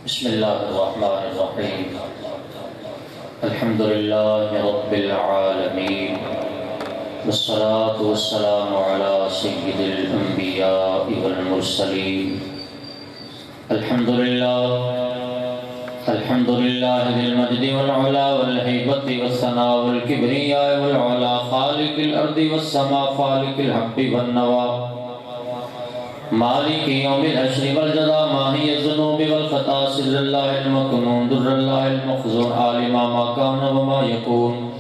بسم الله الرحمن الرحيم الحمد لله رب العالمين والصلاة والسلام على سيد الأنبياء والمرسلين الحمد لله ذي المجد والعلا والهيبة والثناء والكبرياء والعلا خالق الأرض والسماء خالق الحب والنوى مالك يوم الحشر والجزاء ماهي الذنوب والخطا سر الله المكنون در الله المخزون عالم ما كان وما يكون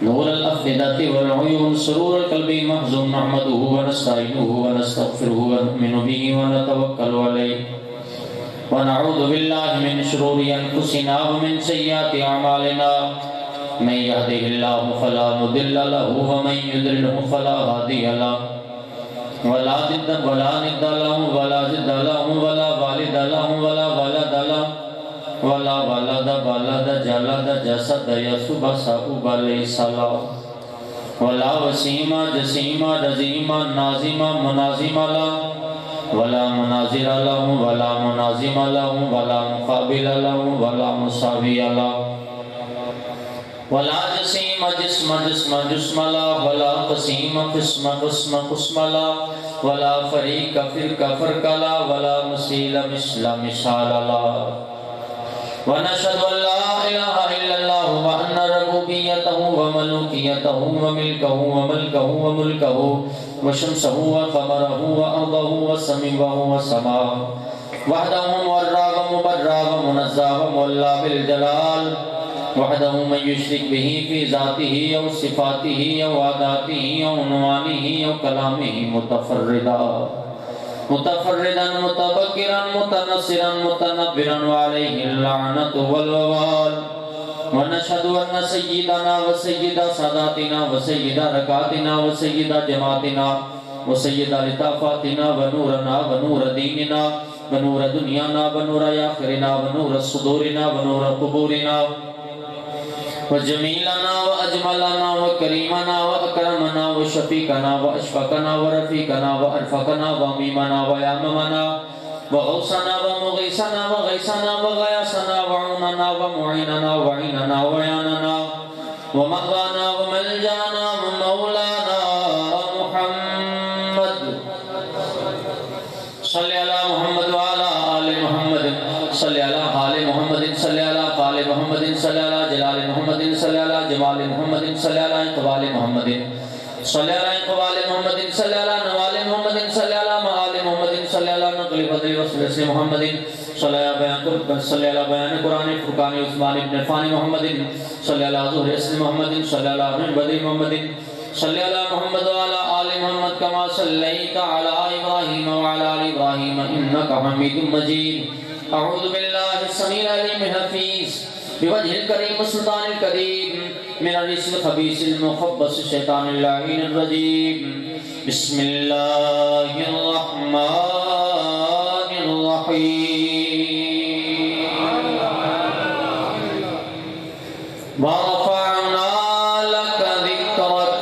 نور الأفئدة والعيون سرور القلب محزون نحمده ونستعينه ونستغفره ونؤمن به ونتوكل عليه ونعوذ بالله من شرور أنفسنا ومن سيئات أعمالنا من يهده الله فلا مضل له ومن يضلله فلا هادي له ولا ضد ولا ند له ولا ضد له ولا والد له ولا ولد له ولا ولد ولد جلد جسد يسب سأوب ليس له ولا وسيم جسيم رزيم نازم منازم له ولا مناظر له ولا منازم له ولا مقابل له ولا مساوي له ولا جسيم جسم جسم جسم لا ولا قسيم قسم قسم قسم لا ولا فريق فرق فرق لا ولا مسيل مثل مثال لا ونشهد أن لا إله إلا الله وأن ربوبيته وملوكيته وملكه وملكه وملكه وشمسه وقمره وأرضه وسميعه وسماه وحده مورا ومبرا ومنزا ومولى بالجلال وحده من يشرك به في ذاته أو صفاته أو عاداته أو عنوانه أو كلامه متفردا متبكرا متنصرا متنبرا وعليه اللعنة والوبال ونشهد أن سيدنا وسيد ساداتنا وسيد ركاتنا وسيد جماعتنا وسيد لطافاتنا ونورنا ونور ديننا ونور دنيانا ونور آخرنا ونور صدورنا ونور قبورنا وجميلنا وأجملنا وكريمنا وأكرمنا وشفيقنا وأشفقنا ورفيقنا وأرفقنا وميمنا وياممنا وغوصنا ومغيثنا وغيثنا وغياثنا وعوننا ومعيننا وعيننا وعياننا ومأوانا وملجانا ومولانا محمد صل على محمد وعلى آل محمد صل على آل محمد صل على آل محمد صل على جلال محمد صل على جمال محمد صل على إقبال محمد صل على إقبال محمد صل على نوال محمد صل على معال محمد صل على نقل فضل وسلس محمد صل على بيان قرآن فرقان عثمان ابن عفان محمد صل على ظهر اسم محمد صل على ابن بدر محمد صل على محمد وعلى آل محمد كما صليت على إبراهيم وعلى آل إبراهيم إنك حميد مجيد أعوذ بالله السميع العليم الحفيظ بوجه الكريم والسلطان الكريم من الرجس الخبيث المخبث الشيطان اللعين الرجيم بسم الله الرحمن الرحيم ورفعنا لك ذكرك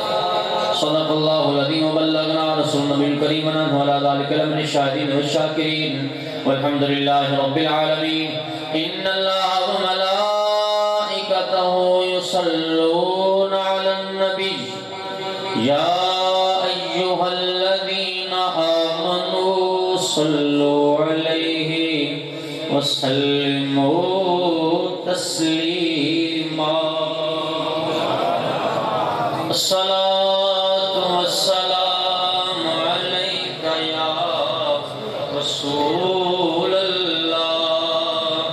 صدق الله العظيم وبلغنا رسول النبي الكريم ونحن على ذلك لمن الشاهدين والشاكرين والحمد لله رب العالمين إن الله وملائكته يصلون على النبي يا أيها الذين آمنوا صلوا عليه وسلموا تسليما الصلاة والسلام عليك يا رسول الله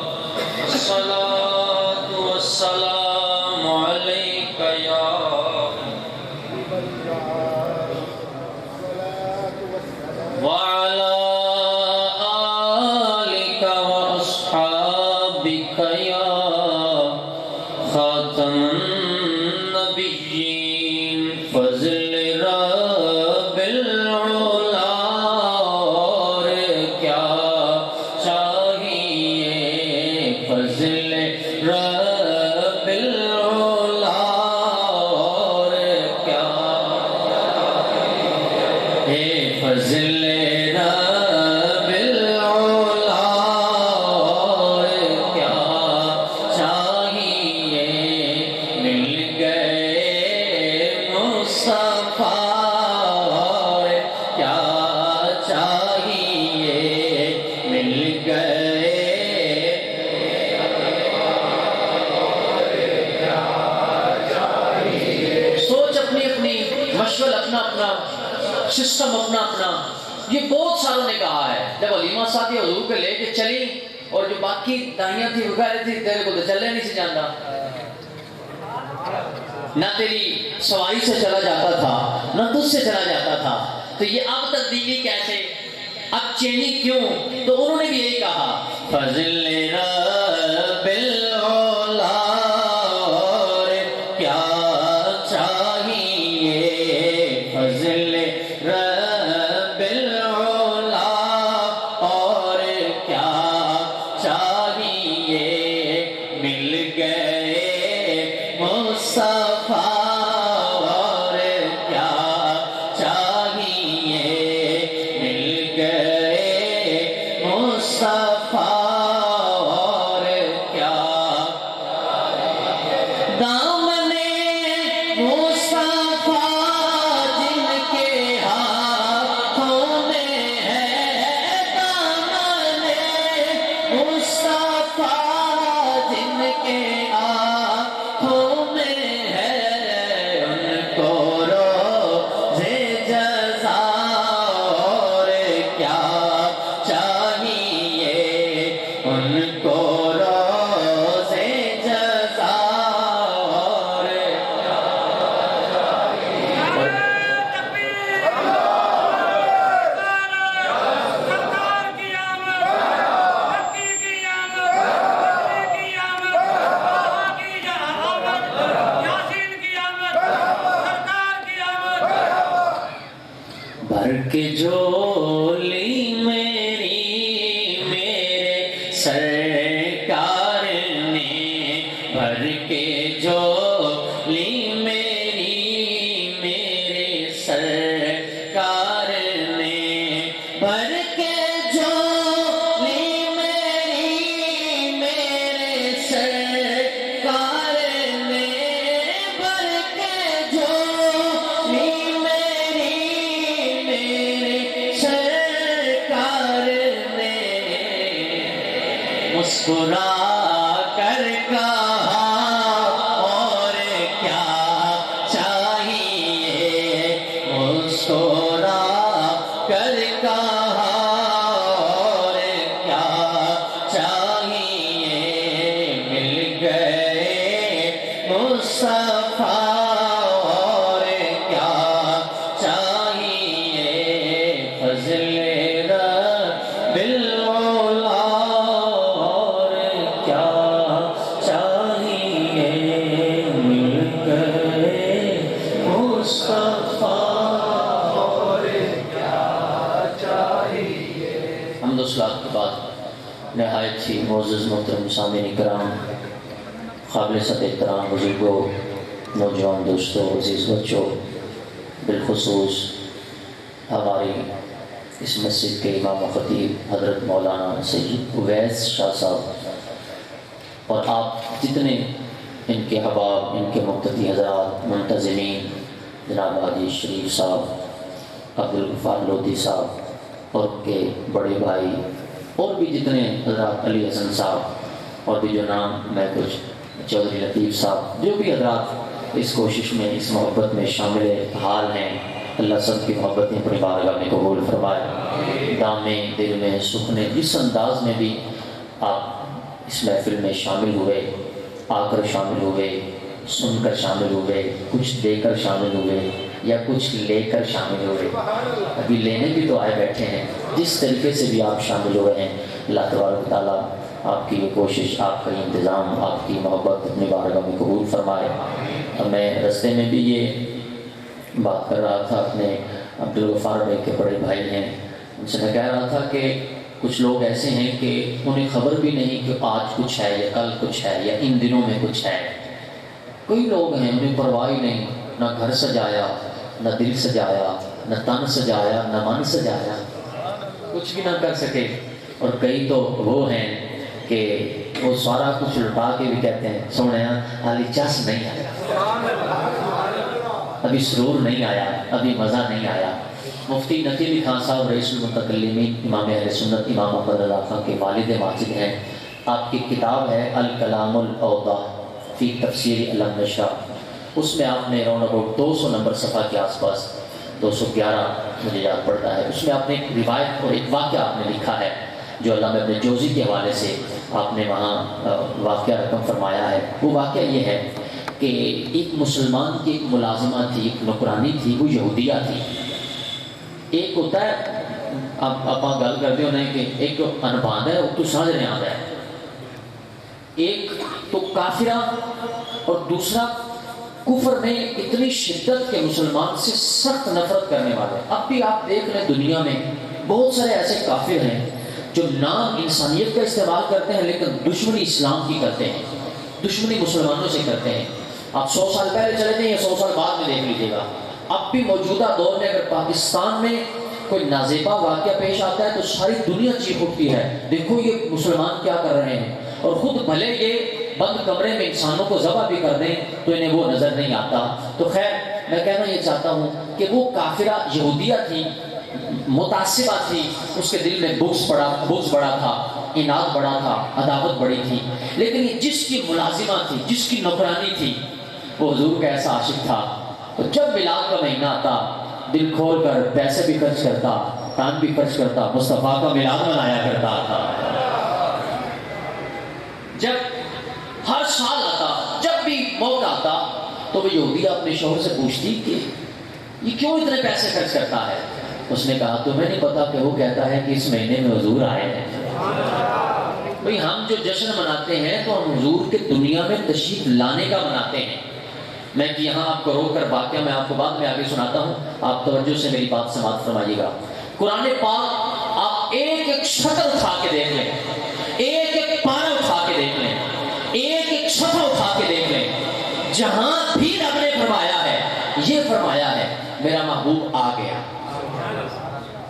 الصلاة والسلام عليك يا وعلى آلك وأصحابك يا خاتم النبيين فضل رب العلا کیا چاہیے فضل رب العلا سسٹم اپنا اپنا، یہ بہت ساروں نے کہا ہے۔ جب علیمہ ساتھی حضور کے لے کے چلی اور جو باقی دائیاں تھی وہ کہہ رہی تھی تیرے کو تو چلنے نہیں سے جانتا، نہ تیری سواری سے چلا جاتا تھا نہ تجھ سے چلا جاتا تھا، تو یہ اب تبدیلی کیسے، اب چینی کیوں؟ تو انہوں نے بھی یہی کہا فضل رب العلا اور کیا چاہیے، فضل رب العلا اور کیا چاہیے، مل گئے مصطفیٰ اور کیا چاہیے، مل گئے مصطفیٰ اور کیا، دامن مصطفیٰ جن کے ہاتھوں میں ہے، دامن مصطفیٰ جن کے ہاتھوں میں ہے، ان کو روزے جزا اور کیا چاہیے، ان کو روزے جزا اور بھر کے جھولی میری میرے سرکار نے، بھر کے جھولی میری میرے سرکار نے، بھر کے جھولی میری میرے سرکار نے، بھر کے جھولی میری میرے سرکار نے، مسکرا کر کہا اور کیا چاہیے، مسکرا کر کہا اور کیا چاہیے، مل گئے مصطفیٰ اور کیا چاہیے، فضل رب العلا اور کیا چاہیے، مل گئے مصطفیٰ اور کیا چاہیے۔ حمد و صلات کے بعد نہایت ہی معزز محترم سامعین کرام، قابل صد احترام بزرگوں، نوجوان دوستوں، عزیز بچوں، بالخصوص ہماری اس مسجد کے امام و خطیب حضرت مولانا سید اویس شاہ صاحب، اور آپ جتنے ان کے احباب، ان کے مقتدی حضرات، منتظمین، جناب عادی شریف صاحب، عبدالغفار لودھی صاحب اور ان کے بڑے بھائی، اور بھی جتنے حضرات، علی حسن صاحب، اور بھی جو نام میں کچھ، چودھری لطیف صاحب، جو بھی حضرات اس کوشش میں، اس محبت میں شامل حال ہیں، اللہ سب کی محبتیں اپنی بارگاہ میں قبول فرمائے، دامے دل میں سکھنے، جس انداز میں بھی آپ اس محفل میں شامل ہوئے، آ کر شامل ہوئے، سن کر شامل ہوئے، کچھ دے کر شامل ہوئے یا کچھ لے کر شامل ہوئے، ابھی لینے بھی تو آئے بیٹھے ہیں، جس طریقے سے بھی آپ شامل ہوئے ہیں، اللہ تبارک و تعالیٰ آپ کی یہ کوشش، آپ کا یہ انتظام، آپ کی محبت اپنی بارگاہ میں قبول فرمائے۔ اور میں رستے میں بھی یہ بات کر رہا تھا اپنے عبدالغفار بھائی کے بڑے بھائی ہیں، ان سے میں کہہ رہا تھا کہ کچھ لوگ ایسے ہیں کہ انہیں خبر بھی نہیں کہ آج کچھ ہے یا کل کچھ ہے یا ان دنوں میں کچھ ہے۔ کوئی لوگ ہیں انہیں پرواہ ہی نہیں، نہ گھر سجایا، نہ دل سجایا، نہ تن سجایا، نہ من سجایا، کچھ بھی نہ کر سکے۔ اور کئی تو وہ ہیں کہ وہ سارا کچھ لٹا کے بھی کہتے ہیں سونے حالی چس نہیں آیا، ابھی سرور نہیں آیا، ابھی مزہ نہیں آیا۔ مفتی نقی علی خان صاحب رئیس المتکلمین، امام اہل سنت، امام محمد رضا خان کے والد ماجد ہیں۔ آپ کی کتاب ہے الکلام الاوضح فی تفسیر علم نشا، اس میں آپ نے اراؤنڈ اباؤٹ 200 نمبر صفحہ کے آس پاس 211 مجھے یاد پڑتا ہے. اس میں آپ نے ایک روایت اور ایک واقعہ آپ نے لکھا ہے جو علامہ ابن جوزی کے حوالے سے آپ نے وہاں واقعہ رقم فرمایا ہے. وہ واقعہ یہ ہے کہ ایک مسلمان کی ایک ملازمہ تھی، ایک نوکرانی تھی، وہ یہودیہ تھی. ایک ہوتا ہے آپ گل کرتے ہو کہ ایک انباند ہے، تو سمجھ نہیں آتا ہے، ایک تو کافرہ اور دوسرا کفر میں اتنی شدت کے مسلمان سے سخت نفرت کرنے والے. اب بھی آپ دیکھ لیں دنیا میں بہت سارے ایسے کافر ہیں جو نام انسانیت کا استعمال کرتے ہیں لیکن دشمنی اسلام کی کرتے ہیں، دشمنی مسلمانوں سے کرتے ہیں. آپ 100 سال پہلے چلے جائیں یا 100 سال بعد میں دیکھ لیجیے گا، اب بھی موجودہ دور میں اگر پاکستان میں کوئی نازیبا واقعہ پیش آتا ہے تو ساری دنیا چیخ اٹھتی ہے، دیکھو یہ مسلمان کیا کر رہے ہیں. اور خود بھلے یہ بند کمرے میں انسانوں کو ذبح بھی کر دیں تو انہیں وہ نظر نہیں آتا. تو خیر میں کہنا یہ چاہتا ہوں کہ وہ کافرہ یہودیہ تھی، متعصبہ تھی، اس کے دل میں بغض بڑا تھا، اناد بڑا تھا، عداوت بڑی تھی. لیکن یہ جس کی ملازمہ تھی، جس کی نوکرانی تھی، وہ حضور کا ایسا عاشق تھا. تو جب میلاد کا مہینہ آتا دل کھول کر پیسے بھی خرچ کرتا، ٹائم بھی خرچ کرتا، مصطفیٰ کا میلاد منایا کرتا تھا. جب ہر سال آتا، جب بھی موقع آتا تو وہ یہودیہ اپنے شوہر سے پوچھتی کہ یہ کیوں اتنے پیسے خرچ کرتا ہے. اس نے کہا تمہیں نہیں پتا کہ وہ کہتا ہے کہ اس مہینے میں حضور آئے ہیں. بھئی ہم جو جشن مناتے ہیں تو ہم حضور کے دنیا میں تشریف لانے کا مناتے ہیں. میں یہاں آپ کو روک کر واقعہ میں آپ کو بعد میں آگے سناتا ہوں، آپ توجہ سے میری بات سماعت فرمائیے گا. قرآن پاک آپ ایک ایک شکل اٹھا کے دیکھ لیں، ایک ایک پارا اٹھا کے دیکھ لیں، ایک ایک صفحہ اٹھا کے دیکھ لیں، جہاں بھی رب نے فرمایا ہے، یہ فرمایا ہے میرا محبوب آ گیا.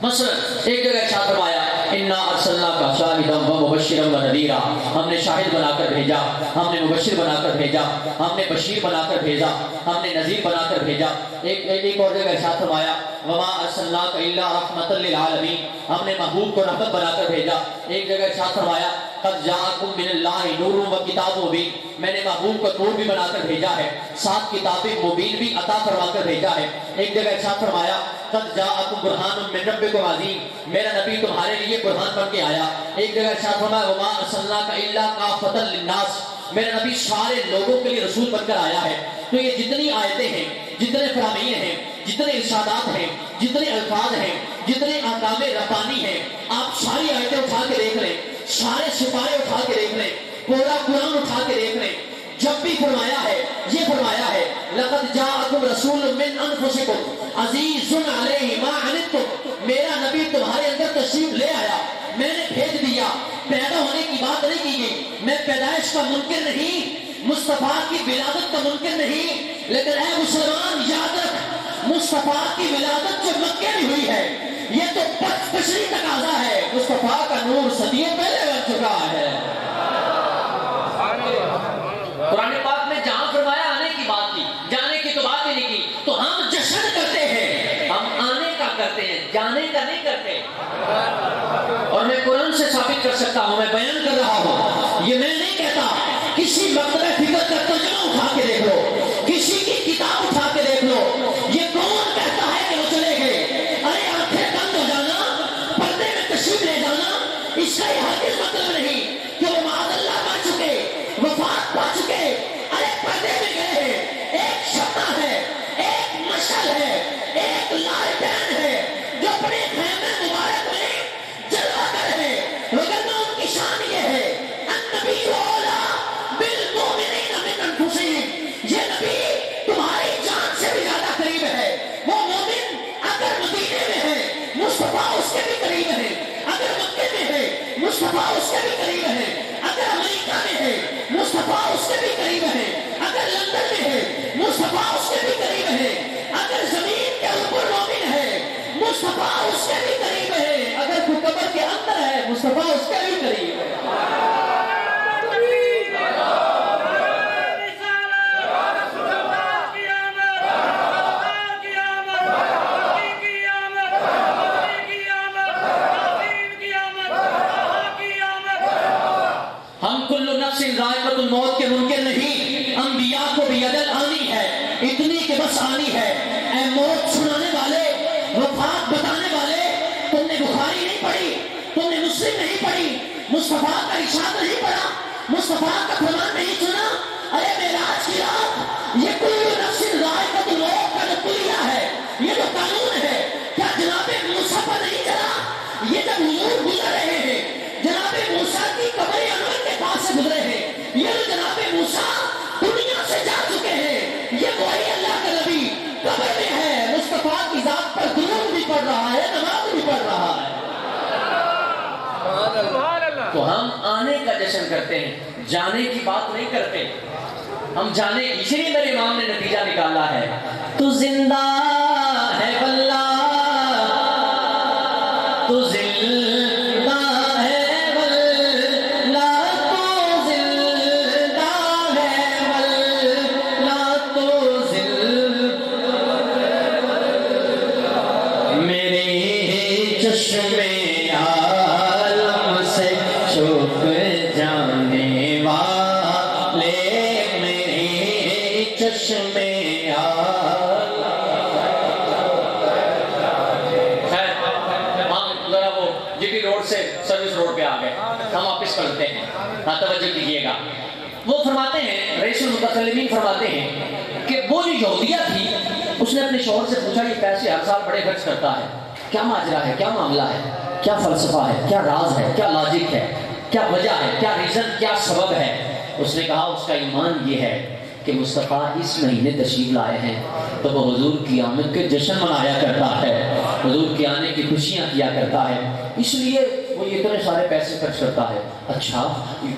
مثلا ایک جگہ ارشاد فرمایا انا ارسلناک شاہدا و مبشرا و نذیرا، ہم نے شاہد بنا کر بھیجا، ہم نے مبشر بنا کر بھیجا، ہم نے بشیر بنا کر بھیجا، ہم نے نذیر بنا کر بھیجا. ایک اور جگہ ارشاد فرمایا وما ارسلناک الا رحمۃ للعالمین، ہم نے محبوب کو رحمت بنا کر بھیجا. ایک جگہ ارشاد فرمایا قد جاءکم من اللہ نور و کتاب مبین، میں نے محبوب کو نور بھی بنا کر بھیجا ہے، ساتھ کتاب مبین بھی عطا فرما کر بھیجا ہے. ایک جگہ ارشاد فرمایا قد جاءکم برہان من ربکم عظیم، میرا نبی تمہارے لیے برہان بن کے آیا. ایک جگہ ارشاد فرمایا وما ارسلناک الا کافۃ للناس، میرا نبی سارے لوگوں کے لیے رسول بن کر آیا ہے. تو یہ جتنی آیتیں ہیں، جتنے فرامین ہیں، جتنے ارشادات ہیں، جتنے الفاظ ہیں، جتنے احکام ربانی ہیں، آپ ساری آیتیں اٹھا کے دیکھ لیں، سارے سپارے اٹھا کے دیکھ لیں، پورا قرآن اٹھا کے دیکھ لیں، جب بھی فرمایا ہے یہ فرمایا ہے لقد جاءکم رسول من انفسکم عزیز علیہ ما عنتم، میرا نبی تمہارے اندر تشریف لے آیا، میں نے بھیج دیا. پیدا ہونے کی بات نہیں کی گئی، میں پیدائش کا منکر نہیں، مصطفیٰ کی ولادت کا منکر نہیں، لیکن اے مسلمان یاد رکھ مصطفیٰ کی ولادت جو مکے میں ہوئی ہے یہ تو بشری تقاضا ہے، مصطفیٰ کا نور صدیوں پہلے بن چکا ہے. قرآن پاک میں جہاں فرمایا آنے کی بات کی، جانے کی تو بات ہی نہیں کی. تو ہم جشن کرتے ہیں، ہم آنے کا کرتے ہیں، جانے کا نہیں کرتے. اور میں قرآن سے ثابت کر سکتا ہوں، میں بیان کر رہا ہوں، یہ میں نہیں کہتا. کسی مکتب فکر کا ترجمہ اٹھا کے دیکھ لو، کسی کی کتاب اٹھا کے دیکھ لو، یہ کون کہتا ہے کہ وہ چلے گئے؟ ارے آنکھیں بند ہو جانا، پردے میں تشریف لے جانا، اس کا یہ ہرگز مطلب نہیں کہ وہ معاذ اللہ پا چکے، وفات پا چکے. ارے پردے میں گئے ہیں، ایک شمع ہے، ایک مشعل ہے، ایک لالٹین ہے جو اپنے خیمے مبارک میں جلوہ گر ہے. وگرنہ ان کی شان یہ ہے النبی اولیٰ بالمؤمنین من انفسہم، یہ نبی تمہاری جان سے بھی زیادہ قریب ہے. وہ مومن اگر مدینے میں ہے مصطفیٰ اس کے بھی قریب ہے، اگر مکے میں ہے مصطفیٰ اس کے بھی قریب ہے، اگر امریکہ میں ہے مصطفیٰ اس کے بھی قریب ہے، اگر لندن میں ہے مصطفیٰ اس کے بھی قریب ہے، اگر زمین کے اوپر مومن ہے مصطفیٰ اس کے بھی قریب ہے، اگر کوئی قبر کے اندر ہے مصطفیٰ اس کے بھی قریب ہے. ہم کل نفس ذائقۃ الموت کے منکر نہیں، انبیاء کو بھی اجل آنی ہے، اتنی کہ بس آنی ہے. اے موت سنانے والے وفات بتانے والے، تم نے بخاری نہیں پڑھی، تم نے مسلم نہیں پڑھی، مصطفیٰ کا ارشاد نہیں پڑھا، مصطفیٰ کا فرمان نہیں سنا؟ ارے معراج کی رات یہ کل نفس ذائقۃ الموت کا جو کلیہ ہے، یہ جو قانون ہے، کیا جناب موسیٰ پر نہیں چلا؟ یہ جب حضور گزر رہے ہیں، جناب موسیٰ کی قبر انور کے پاس سے گزرے ہیں، یہ جو جناب موسیٰ دنیا سے جا چکے ہیں، یہ وہی اللہ کا نبی قبر میں ہے، مصطفیٰ کی ذات پر درود بھی پڑھ رہا ہے، نماز بھی پڑھ رہا ہے۔ تو ہم آنے کا جشن کرتے ہیں، جانے کی بات نہیں کرتے۔ ہم جانے، اسی لیے میرے امام نے نتیجہ نکالا ہے، تو زندہ ہے واللہ، تو زندہ ہے واللہ، تو زندہ ہے واللہ، تو زندہ میرے چشمے عالم سے چھپ جانے والے، میرے چشمے جی روڈ سے سروس روڈ پہ آ گئے، ہم واپس کرتے ہیں، ہاں توجہ کیجیے گا۔ وہ فرماتے ہیں، رئیس المتکلمین فرماتے ہیں کہ وہ جو یہودیہ تھی، اس نے اپنے شوہر سے پوچھا یہ پیسے ہر سال بڑے خرچ کرتا ہے، کیا ماجرا ہے، کیا معاملہ ہے، کیا فلسفہ ہے، کیا راز ہے، کیا لاجک ہے، کیا وجہ ہے، کیا ریزن، کیا سبب ہے؟ اس نے کہا اس کا ایمان یہ ہے کہ مصطفیٰ اس مہینے تشریف لائے ہیں تو وہ حضور کی آمد کے جشن منایا کرتا ہے، حضور کے آنے کی خوشیاں کیا کرتا ہے، اس لیے وہ اتنے سارے پیسے خرچ کرتا ہے۔ اچھا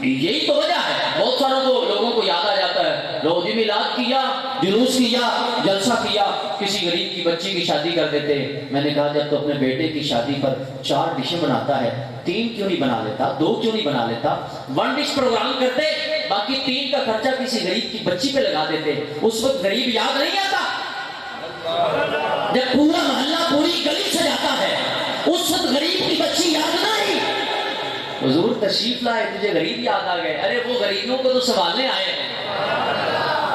یہی تو وجہ ہے، بہت ساروں کو لوگوں کو یاد آ جاتا ہے، لوگ جی میلاد کیا، جلوس کیا، جلسہ کیا، کسی غریب کی بچی کی شادی کر دیتے۔ میں نے کہا جب تو اپنے بیٹے کی شادی پر 4 ڈشیں بناتا ہے، 3 کیوں نہیں بنا لیتا، 2 کیوں نہیں بنا لیتا؟ 1 ڈش پروگرام کرتے، باقی 3 کا خرچہ کسی غریب کی بچی پہ لگا دیتے۔ اس وقت غریب یاد نہیں آتا، جب پورا محلہ پوری گلی سے جاتا ہے اس وقت غریب کی بچی یاد نہیں۔ حضور تشریف لائے، تجھے غریب یاد آ گئے، ارے وہ غریبوں کو تو سنبھالنے آئے ہیں۔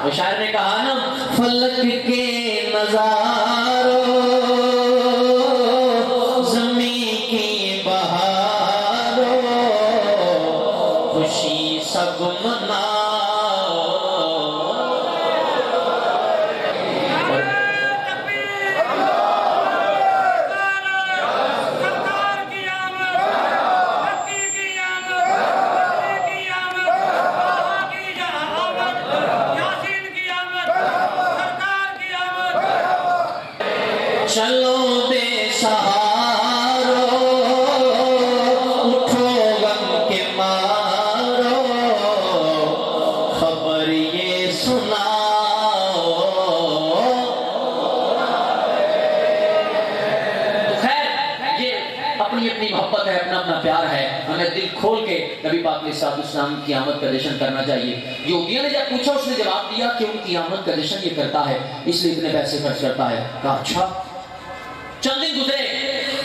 وہ شاعر نے کہا نا، فلک کے نظاروں زمین کی بہاروں خوشی سب مناؤ۔ چلو بے سہارو اٹھو غم کے مارو خبر یہ سناؤ۔ تو خیر یہ اپنی اپنی محبت ہے، اپنا اپنا پیار ہے، ہمیں دل کھول کے نبی پاک علیہ الصلوۃ والسلام کی آمد کا جشن کرنا چاہیے۔ یہودیوں نے جب پوچھا اس نے جواب دیا کہ ان کی آمد کا جشن یہ کرتا ہے اس لیے اتنے پیسے خرچ کرتا ہے۔ کہا اچھا، چند دن گزرے،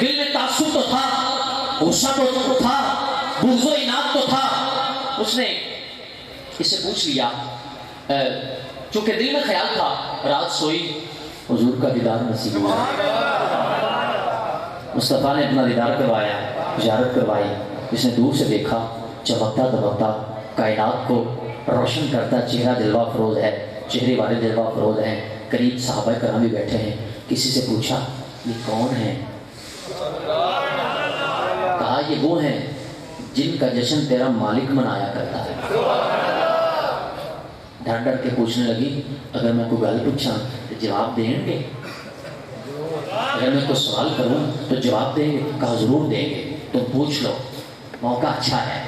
دل میں تعصب تو تھا، غصہ تو تھا، بغض و اناد تو تھا۔ اس نے اس سے پوچھ لیا، چونکہ دل میں خیال تھا، رات سوئی حضور کا دیدار نصیب ہوا۔ مصطفیٰ نے اپنا دیدار کروایا، زیارت کروائی۔ اس نے دور سے دیکھا، چمکتا دمکتا کائنات کو روشن کرتا چہرہ جلوہ فروز ہے، چہرے والے جلوہ فروز ہیں۔ قریب صحابہ کرام بھی بیٹھے ہیں۔ کسی سے پوچھا یہ کون ہیں؟ کہا یہ وہ ہیں جن کا جشن تیرا مالک منایا کرتا ہے۔ ڈر ڈر کے پوچھنے لگی، اگر میں کوئی گل پوچھاں تو جواب دیں گے؟ اگر میں کوئی سوال کروں تو جواب دیں گے؟ کہا ضرور دیں گے، تم پوچھ لو، موقع اچھا ہے،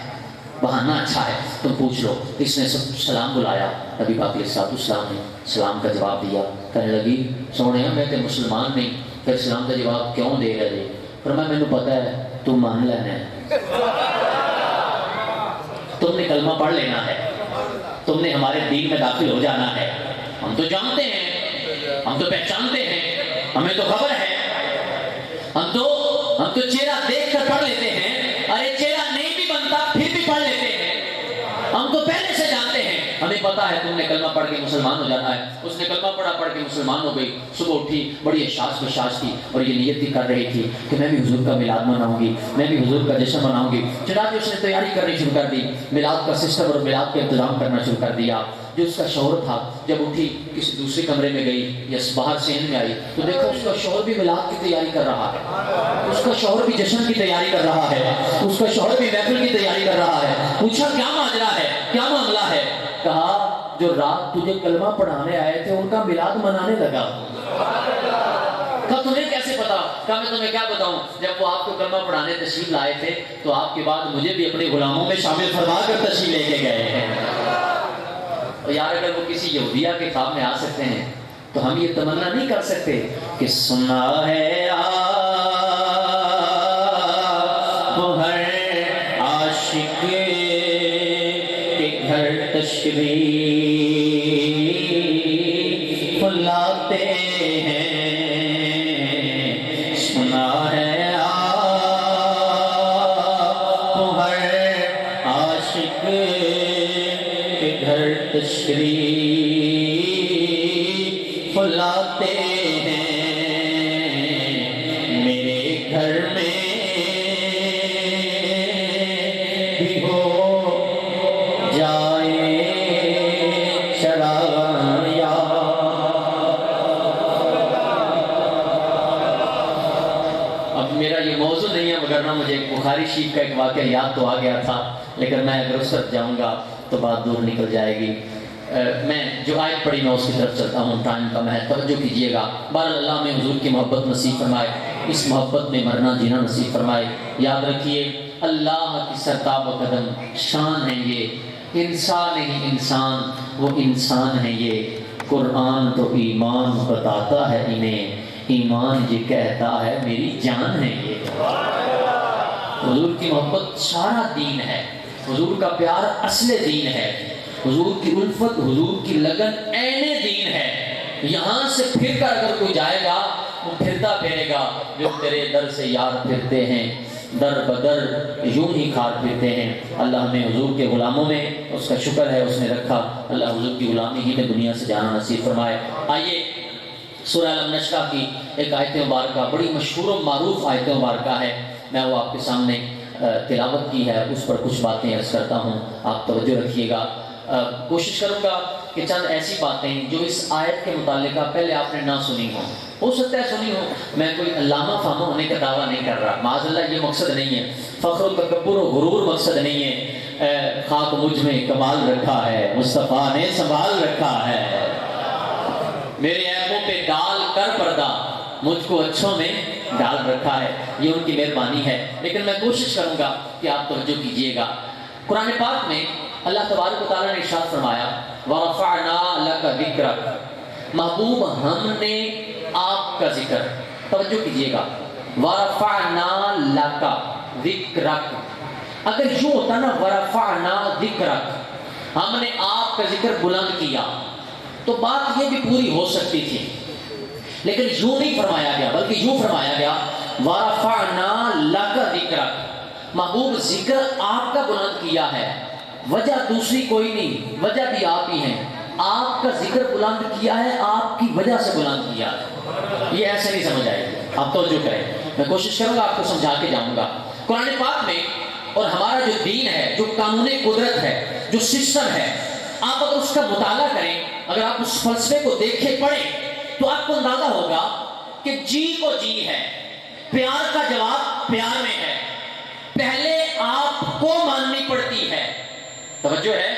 بہانہ اچھا ہے، تم پوچھ لو۔ اس نے سلام بلایا، نبی پاک علیہ الصلوۃ والسلام نے سلام کا جواب دیا۔ کہنے لگی سونے میں تے مسلمان نہیں، پھر سلام کا جواب کیوں دے رہے جی؟ فرمایا مینوں پتہ ہے تم مان لینا ہے، تم نے کلمہ پڑھ لینا ہے، تم نے ہمارے دین میں داخل ہو جانا ہے۔ ہم تو جانتے ہیں، ہم تو پہچانتے ہیں، ہمیں تو خبر ہے، ہم تو چہرہ دیکھ کر پڑھ لیتے ہیں، ارے چہرہ نہیں بھی بنتا پھر بھی پڑھ لیتے ہیں، ہم تو پہلے سے جانتے ہیں، ہمیں پتا ہے تم نے کلمہ پڑھ کے مسلمان ہو جانا ہے. اس نے کلمہ پڑھ کے مسلمان ہو گئی. صبح اٹھی, بڑی احساس بشاش تھی اور یہ نیت بھی کر رہی تھی کہ میں بھی حضور کا میلاد مناؤں گی, میں بھی حضور کا جشن مناؤں گی. چنانچہ اس نے تیاری کرنی شروع کر دی, میلاد کا سسٹم اور میلاد کا انتظام کرنا شروع کر دیا. جو اس کا شوہر تھا جب اٹھی کسی دوسرے کمرے میں گئی یا باہر صحن میں آئی تو دیکھو اس کا شوہر بھی میلاد کی تیاری کر رہا ہے, اس کا شوہر بھی جشن کی تیاری کر رہا ہے, اس کا شوہر بھی محفل کی تیاری کر رہا ہے. پوچھا کیا ماجرا ہے, کیا معاملہ ہے؟ کہا جو رات تجھے کلمہ پڑھانے آئے تھے ان کا میلاد منانے لگا. کہا تمہیں کیسے پتا؟ کہا میں تمہیں کیا بتاؤں, جب وہ آپ کو کلمہ پڑھانے تشریف لائے تھے تو آپ کے بعد مجھے بھی اپنے غلاموں میں شامل فرما کر تشریف لے کے گئے ہیں. یار اگر وہ کسی یہودیہ کے خواب میں آ سکتے ہیں تو ہم یہ تمنا نہیں کر سکتے کہ سنا ہے ہر عاشق کے گھر تشریف لاتے ہیں, سنا ہے ہر عاشق کے گھر تشریف لاتے ہیں. میرے گھر میں بھی ہو جائے چراغاں. اب میرا یہ موضوع نہیں ہے مگر نہ مجھے بخاری شریف کا ایک واقعہ یاد تو آ گیا تھا, لیکن میں اگر اس وقت جاؤں گا تو بات دور نکل جائے گی. میں جو آیت پڑھی میں اس کی طرف چلتا ہوں, ٹائم کا میں توجہ کیجیے گا. بہرحال اللہ میں حضور کی محبت نصیب فرمائے, اس محبت میں مرنا جینا نصیب فرمائے. یاد رکھیے اللہ کی سرتاب و قدم شان ہے یہ, انسان نہیں انسان, وہ انسان ہے یہ. قرآن تو ایمان بتاتا ہے انہیں, ایمان یہ کہتا ہے میری جان ہے یہ. حضور کی محبت سارا دین ہے, حضور کا پیار اصل دین ہے, حضور کی الفت, حضور کی لگن عین دین ہے. یہاں سے پھر کر اگر کوئی جائے گا وہ پھرتا پھرے گا جو تیرے در سے یار پھرتے ہیں, در بدر یوں ہی کھار پھرتے ہیں. اللہ ہمیں حضور کے غلاموں میں, اس کا شکر ہے اس نے رکھا, اللہ حضور کی غلامی ہی میں دنیا سے جانا نصیب فرمائے. آئیے سورہ الم نشرح کی ایک آیت مبارکہ, بڑی مشہور و معروف آیت مبارکہ ہے, میں وہ آپ کے سامنے تلاوت کی ہے, اس پر کچھ باتیں عرض کرتا ہوں, آپ توجہ رکھیے گا. کوشش کروں گا کہ چند ایسی باتیں جو اس آیت کے متعلقہ پہلے آپ نے نہ سنی ہو سکتا ہے سنی ہو. میں کوئی علامہ فہمہ ہونے کا دعویٰ نہیں کر رہا, معاذ اللہ یہ مقصد نہیں ہے, فخر و تکبر و غرور مقصد نہیں ہے. خاک مجھ میں کمال رکھا ہے, مصطفیٰ نے سنبھال رکھا ہے, میرے عیبوں پہ ڈال کر پردہ مجھ کو اچھوں میں ڈال رکھا ہے, یہ ان کی مہربانی ہے. لیکن میں کوشش کروں گا کہ آپ توجہ کیجیے گا. قرآن پاک میں اللہ تبارک و تعالیٰ نے ارشاد فرمایا وَرَفَعْنَا لَكَ ذِكْرَكَ, محبوب ہم نے آپ کا ذکر, توجہ کیجیے گا, وَرَفَعْنَا لَكَ ذِكْرَكَ. اگر یوں ہوتا نا وَرَفَعْنَا ذِكْرَكَ, ہم نے آپ کا ذکر بلند کیا, تو بات یہ بھی پوری ہو سکتی تھی. لیکن یوں نہیں فرمایا گیا, بلکہ یوں فرمایا گیا وَرَفَعْنَا لَكَ ذِكْرَكَ, محبوب ذکر آپ کا بلند کیا ہے. وجہ دوسری کوئی نہیں, وجہ بھی آپ ہی ہیں. آپ کا ذکر بلند کیا ہے, آپ کی وجہ سے بلند کیا ہے. یہ ایسے نہیں سمجھ آئے گی, آپ توجہ کریں, میں کوشش کروں گا آپ کو سمجھا کے جاؤں گا. قرآن پاک میں اور ہمارا جو دین ہے, جو قانون قدرت ہے, جو سسٹم ہے, آپ اگر اس کا مطالعہ کریں, اگر آپ اس فلسفے کو دیکھیں پڑھیں تو آپ کو اندازہ ہوگا کہ جی کو جی ہے, پیار کا جواب پیار میں ہے. پہلے آپ کو ماننی پڑتی ہے, توجہ ہے,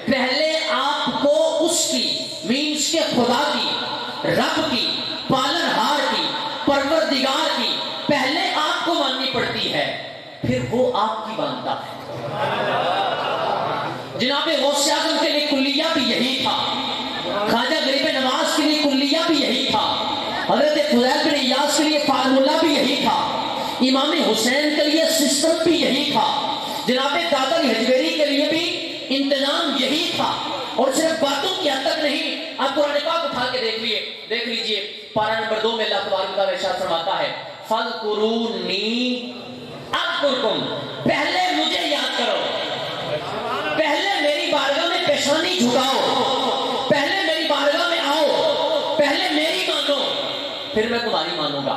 پہلے آپ کو اس کی مینس کے خدا کی, رب کی, پالن ہار کی, پروردگار کی پہلے آپ کو ماننی پڑتی ہے, پھر وہ آپ کی مانتا ہے. جناب غوث اعظم کے لیے کلیہ بھی یہی تھا, خواجہ غریب نواز کے لیے کلیہ بھی یہی تھا, حضرت فضیل بن ایاس کے لیے فارمولہ بھی یہی تھا, امام حسین کے لیے سسٹم بھی یہی تھا, جناب داتا حجویری کے لیے بھی انتظام یہی تھا. اور صرف باتوں کی حد تک نہیں, آپ قرآن پاک اٹھا کے دیکھ لیجئے, پارہ نمبر 2 میں اللہ تبارک و تعالیٰ ارشاد فرماتا ہے فَاذْكُرُونِي أَذْكُرْكُمْ, پہلے مجھے یاد کرو, پہلے میری بارگاہ میں پیشانی اپنی جھکاؤ، پہلے میری بارگاہ میں آؤ، پہلے میری مانو پھر میں تمہاری مانوں گا،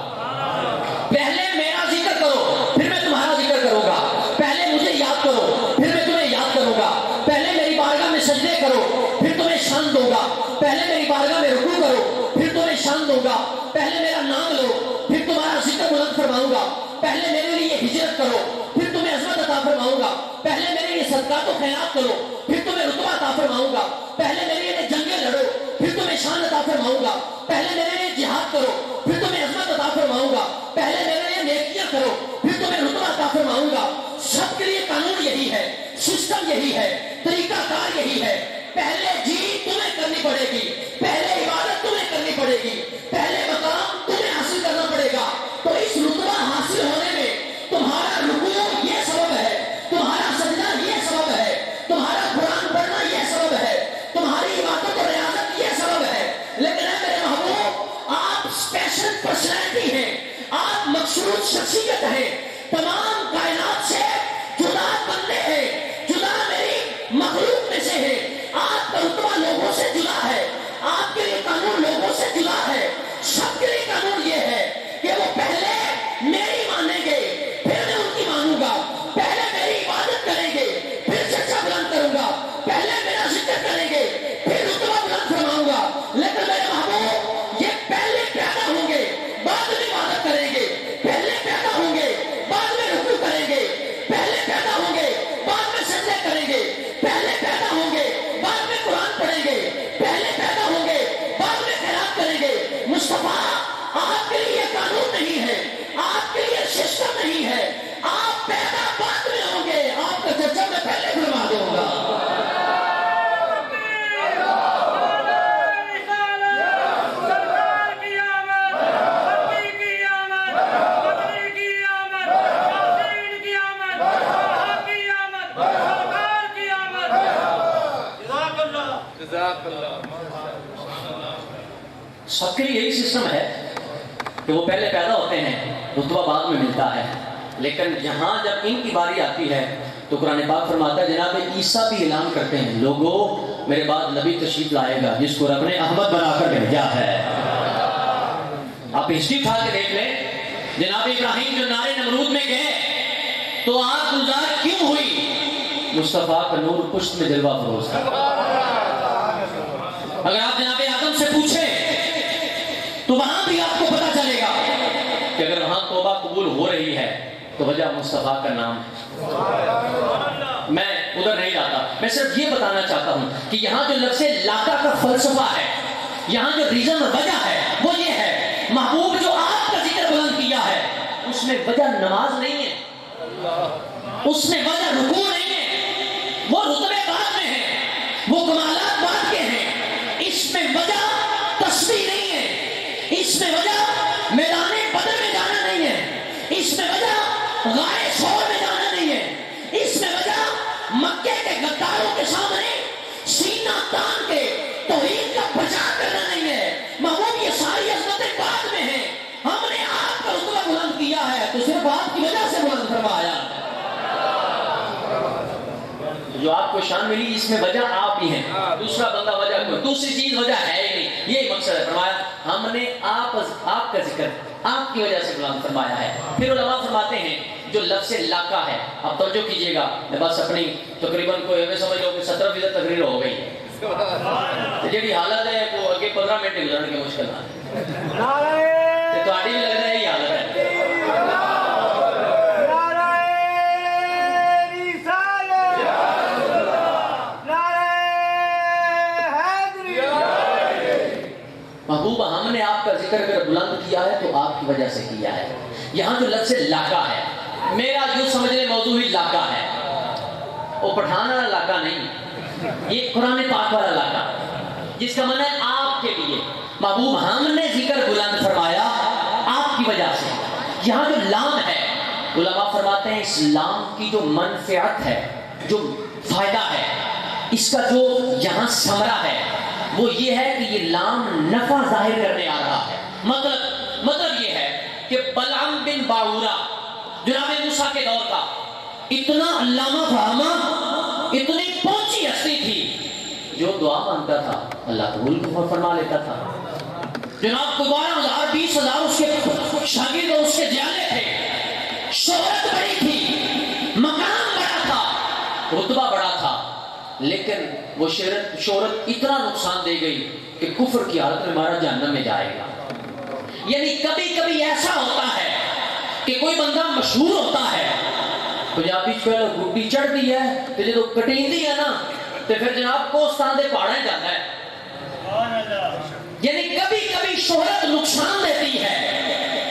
پہلے میرا ذکر کرو پھر میں تمہارا ذکر کروں گا، پہلے مجھے یاد کرو پھر میں تمہیں یاد کروں گا، پہلے میری بارگاہ میں سجدے کرو پھر تمہیں شان دوں گا، پہلے میری بارگاہ میں رکوع کرو پھر تمہیں شان دوں گا، پہلے میرا نام لو پھر تمہارا ذکر بلند فرماؤں گا، پہلے میرے لیے ہجرت کرو پھر تمہیں عظمت عطا فرماؤں گا، پہلے میرے لیے صدقات و خیرات کرو پھر تمہیں رتبہ عطا فرماؤں گا، پہلے میرے لیے جنگیں لڑو پھر تمہیں شان عطا فرماؤں گا، پہلے میرے لیے جہاد کرو پھر تمہیں عظمت عطا فرماؤں گا، پہلے میرے لیے نیکیاں کرو پھر تمہیں رتبہ عطا فرماؤں گا۔ سب کے لیے قانون یہی ہے، سسٹم یہی ہے، طریقہ کار یہی ہے، پہلے جیت تمہیں کرنی پڑے گی، پہلے عبادت تمہیں کرنی پڑے گی، پہلے مقام تمہیں حاصل کرنا پڑے گا۔ تو اس رتبہ حاصل ہونے میں تمہارا رکوع یہ سبب ہے، تمہارا سجدہ یہ سبب ہے، تمہارا قرآن پڑھنا یہ سبب ہے، تمہاری عبادت اور ریاضت یہ سبب ہے۔ لیکن اے میرے محبوب، آپ اسپیشل پرسنالٹی ہیں، آپ مخصوص شخصیت ہیں، تمام کائنات سے جدا بندے ہیں، جدا میری مخلوق میں سے ہیں، آپ کا رتبہ لوگوں سے جدا ہے، آپ کے لیے قانون لوگوں سے جدا ہے۔ سب کے لیے قانون یہ ہے کہ وہ پہلے میری مانیں گے پھر میں ان کی مانوں گا، پہلے میری عبادت کریں گے پھر چرچا بلند کروں گا، پہلے میرا ذکر کریں گے پھر رتبہ بلند فرماؤں گا۔ لیکن میرے محبوب، یہ پہلے پیدا ہوں گے بعد میں عبادت کریں گے، پہلے پیدا ہوں گے بعد میں رکوع کریں گے، پہلے پیدا ہوں گے بعد میں سجدے کریں گے، پہلے پیدا ہوں گے بعد میں قرآن پڑھیں گے، پہلے پیدا ہوں گے بعد میں خیرات کریں گے۔ مصطفیٰ، آپ کے لیے قانون نہیں ہے، آپ کے لیے سسٹم نہیں ہے، آپ پیدا بعد میں ہوں گے، آپ کا چرچا میں پہلے فرما دوں گا۔ سب کے لیے یہی سسٹم ہے کہ وہ پہلے پیدا ہوتے ہیں، رتبہ بعد میں ملتا ہے۔ لیکن یہاں جب ان کی باری آتی ہے تو قرآن پاک فرماتا ہے، جناب عیسیٰ بھی اعلان کرتے ہیں، لوگوں میرے بعد نبی تشریف لائے گا جس کو رب نے احمد بنا کر بھیجا ہے۔ آپ ہسٹری اٹھا کے دیکھ لیں، جناب ابراہیم جو نارے نمرود میں گئے تو آگ گلزار کیوں ہوئی؟ مصطفیٰ کا نور پشت میں جلوہ فروز تھا۔ اگر آپ جناب آدم سے پوچھیں تو وہاں بھی آپ کو پتا چلے گا کہ اگر وہاں توبہ قبول ہو رہی ہے تو وجہ مصطفیٰ کا نام ہے۔ میں ادھر نہیں جاتا، میں صرف یہ بتانا چاہتا ہوں کہ یہاں جو لفظ لاقہ کا فلسفہ ہے، یہاں جو ریزن اور وجہ ہے وہ یہ ہے، محبوب جو آپ کا ذکر بلند کیا ہے اس میں وجہ نماز نہیں ہے، اس میں وجہ رکوع نہیں ہے، وہ رتبے بعد میں ہیں، وہ کمالات بعد کے ہیں، اس میں وجہ تسبیح نہیں ہے، اس میں وجہ میدان بدر میں جانا نہیں ہے، اس میں وجہ غار ثور میں جانا نہیں ہے، اس میں وجہ مکے کے غداروں کے سامنے سینہ تان کے توحید کا پرچار کرنا نہیں ہے۔ محبوب، یہ ساری عظمتیں بعد میں ہیں، ہم نے آپ کا رتبہ بلند کیا ہے تو صرف آپ کی وجہ سے بلند فرمایا۔ جو آپ کو شان ملی اس میں وجہ آپ ہی ہیں، دوسرا بندہ وجہ کوئی دوسری چیز وجہ ہے ہی نہیں، یہی مقصد ہے۔ فرمایا ہم نے آپ کا ذکر آپ کی وجہ سے بلند فرمایا ہے۔ پھر علماء فرماتے ہیں جو لفظ لاقہ ہے، اب توجہ کیجئے گا، میں بس اپنی تقریباً کوئی ہمیں سمجھ لو کہ 17% تقریر ہو گئی ہے، جیڑی حالت ہے وہ اگے 15 منٹ گزرنے کے مشکل ہے، تو آڈی بھی لگ رہا ہے یہی حالت ہے۔ محبوب، ہم نے آپ کا ذکر اگر بلند کیا ہے تو آپ کی وجہ سے کیا ہے۔ یہاں جو لفظ لاقہ ہے، میرا جو سمجھنے موضوع ہی لاقہ ہے، وہ پٹھان والا لاقہ نہیں، یہ قرآن پاک والا لاقہ جس کا معنی ہے آپ کے لیے۔ محبوب، ہم نے ذکر بلند فرمایا آپ کی وجہ سے۔ یہاں جو لام ہے، علماء فرماتے ہیں اس لام کی جو منفعت ہے، جو فائدہ ہے، اس کا جو یہاں ثمرہ ہے وہ یہ ہے کہ یہ لام نفع ظاہر کرنے آ رہا ہے۔ مطلب یہ ہے کہ بلعم بن باورا جناب موسیٰ کے دور کا اتنا علامہ فہمہ، اتنی پہنچی ہستی تھی، جو دعا مانگتا تھا اللہ قبول فرما لیتا تھا۔ جناب کو 12,000 20,000 اس کے شاگرد اور اس کے جانے تھے، شہرت بڑی تھی، مقام بڑا تھا، رتبہ بڑا تھا، لیکن وہ شہرت اتنا نقصان دے گئی کہ کفر کی حالت میں مارا جہنم میں جائے گا۔ یعنی کبھی کبھی ایسا ہوتا ہے کہ کوئی بندہ مشہور ہوتا ہے، پنجابی گڈی چڑھ دی ہے تو جب کٹین دی ہے نا تو پھر جناب کوستان دے پہاڑیں جاتا ہے۔ یعنی کبھی کبھی شہرت نقصان دیتی ہے۔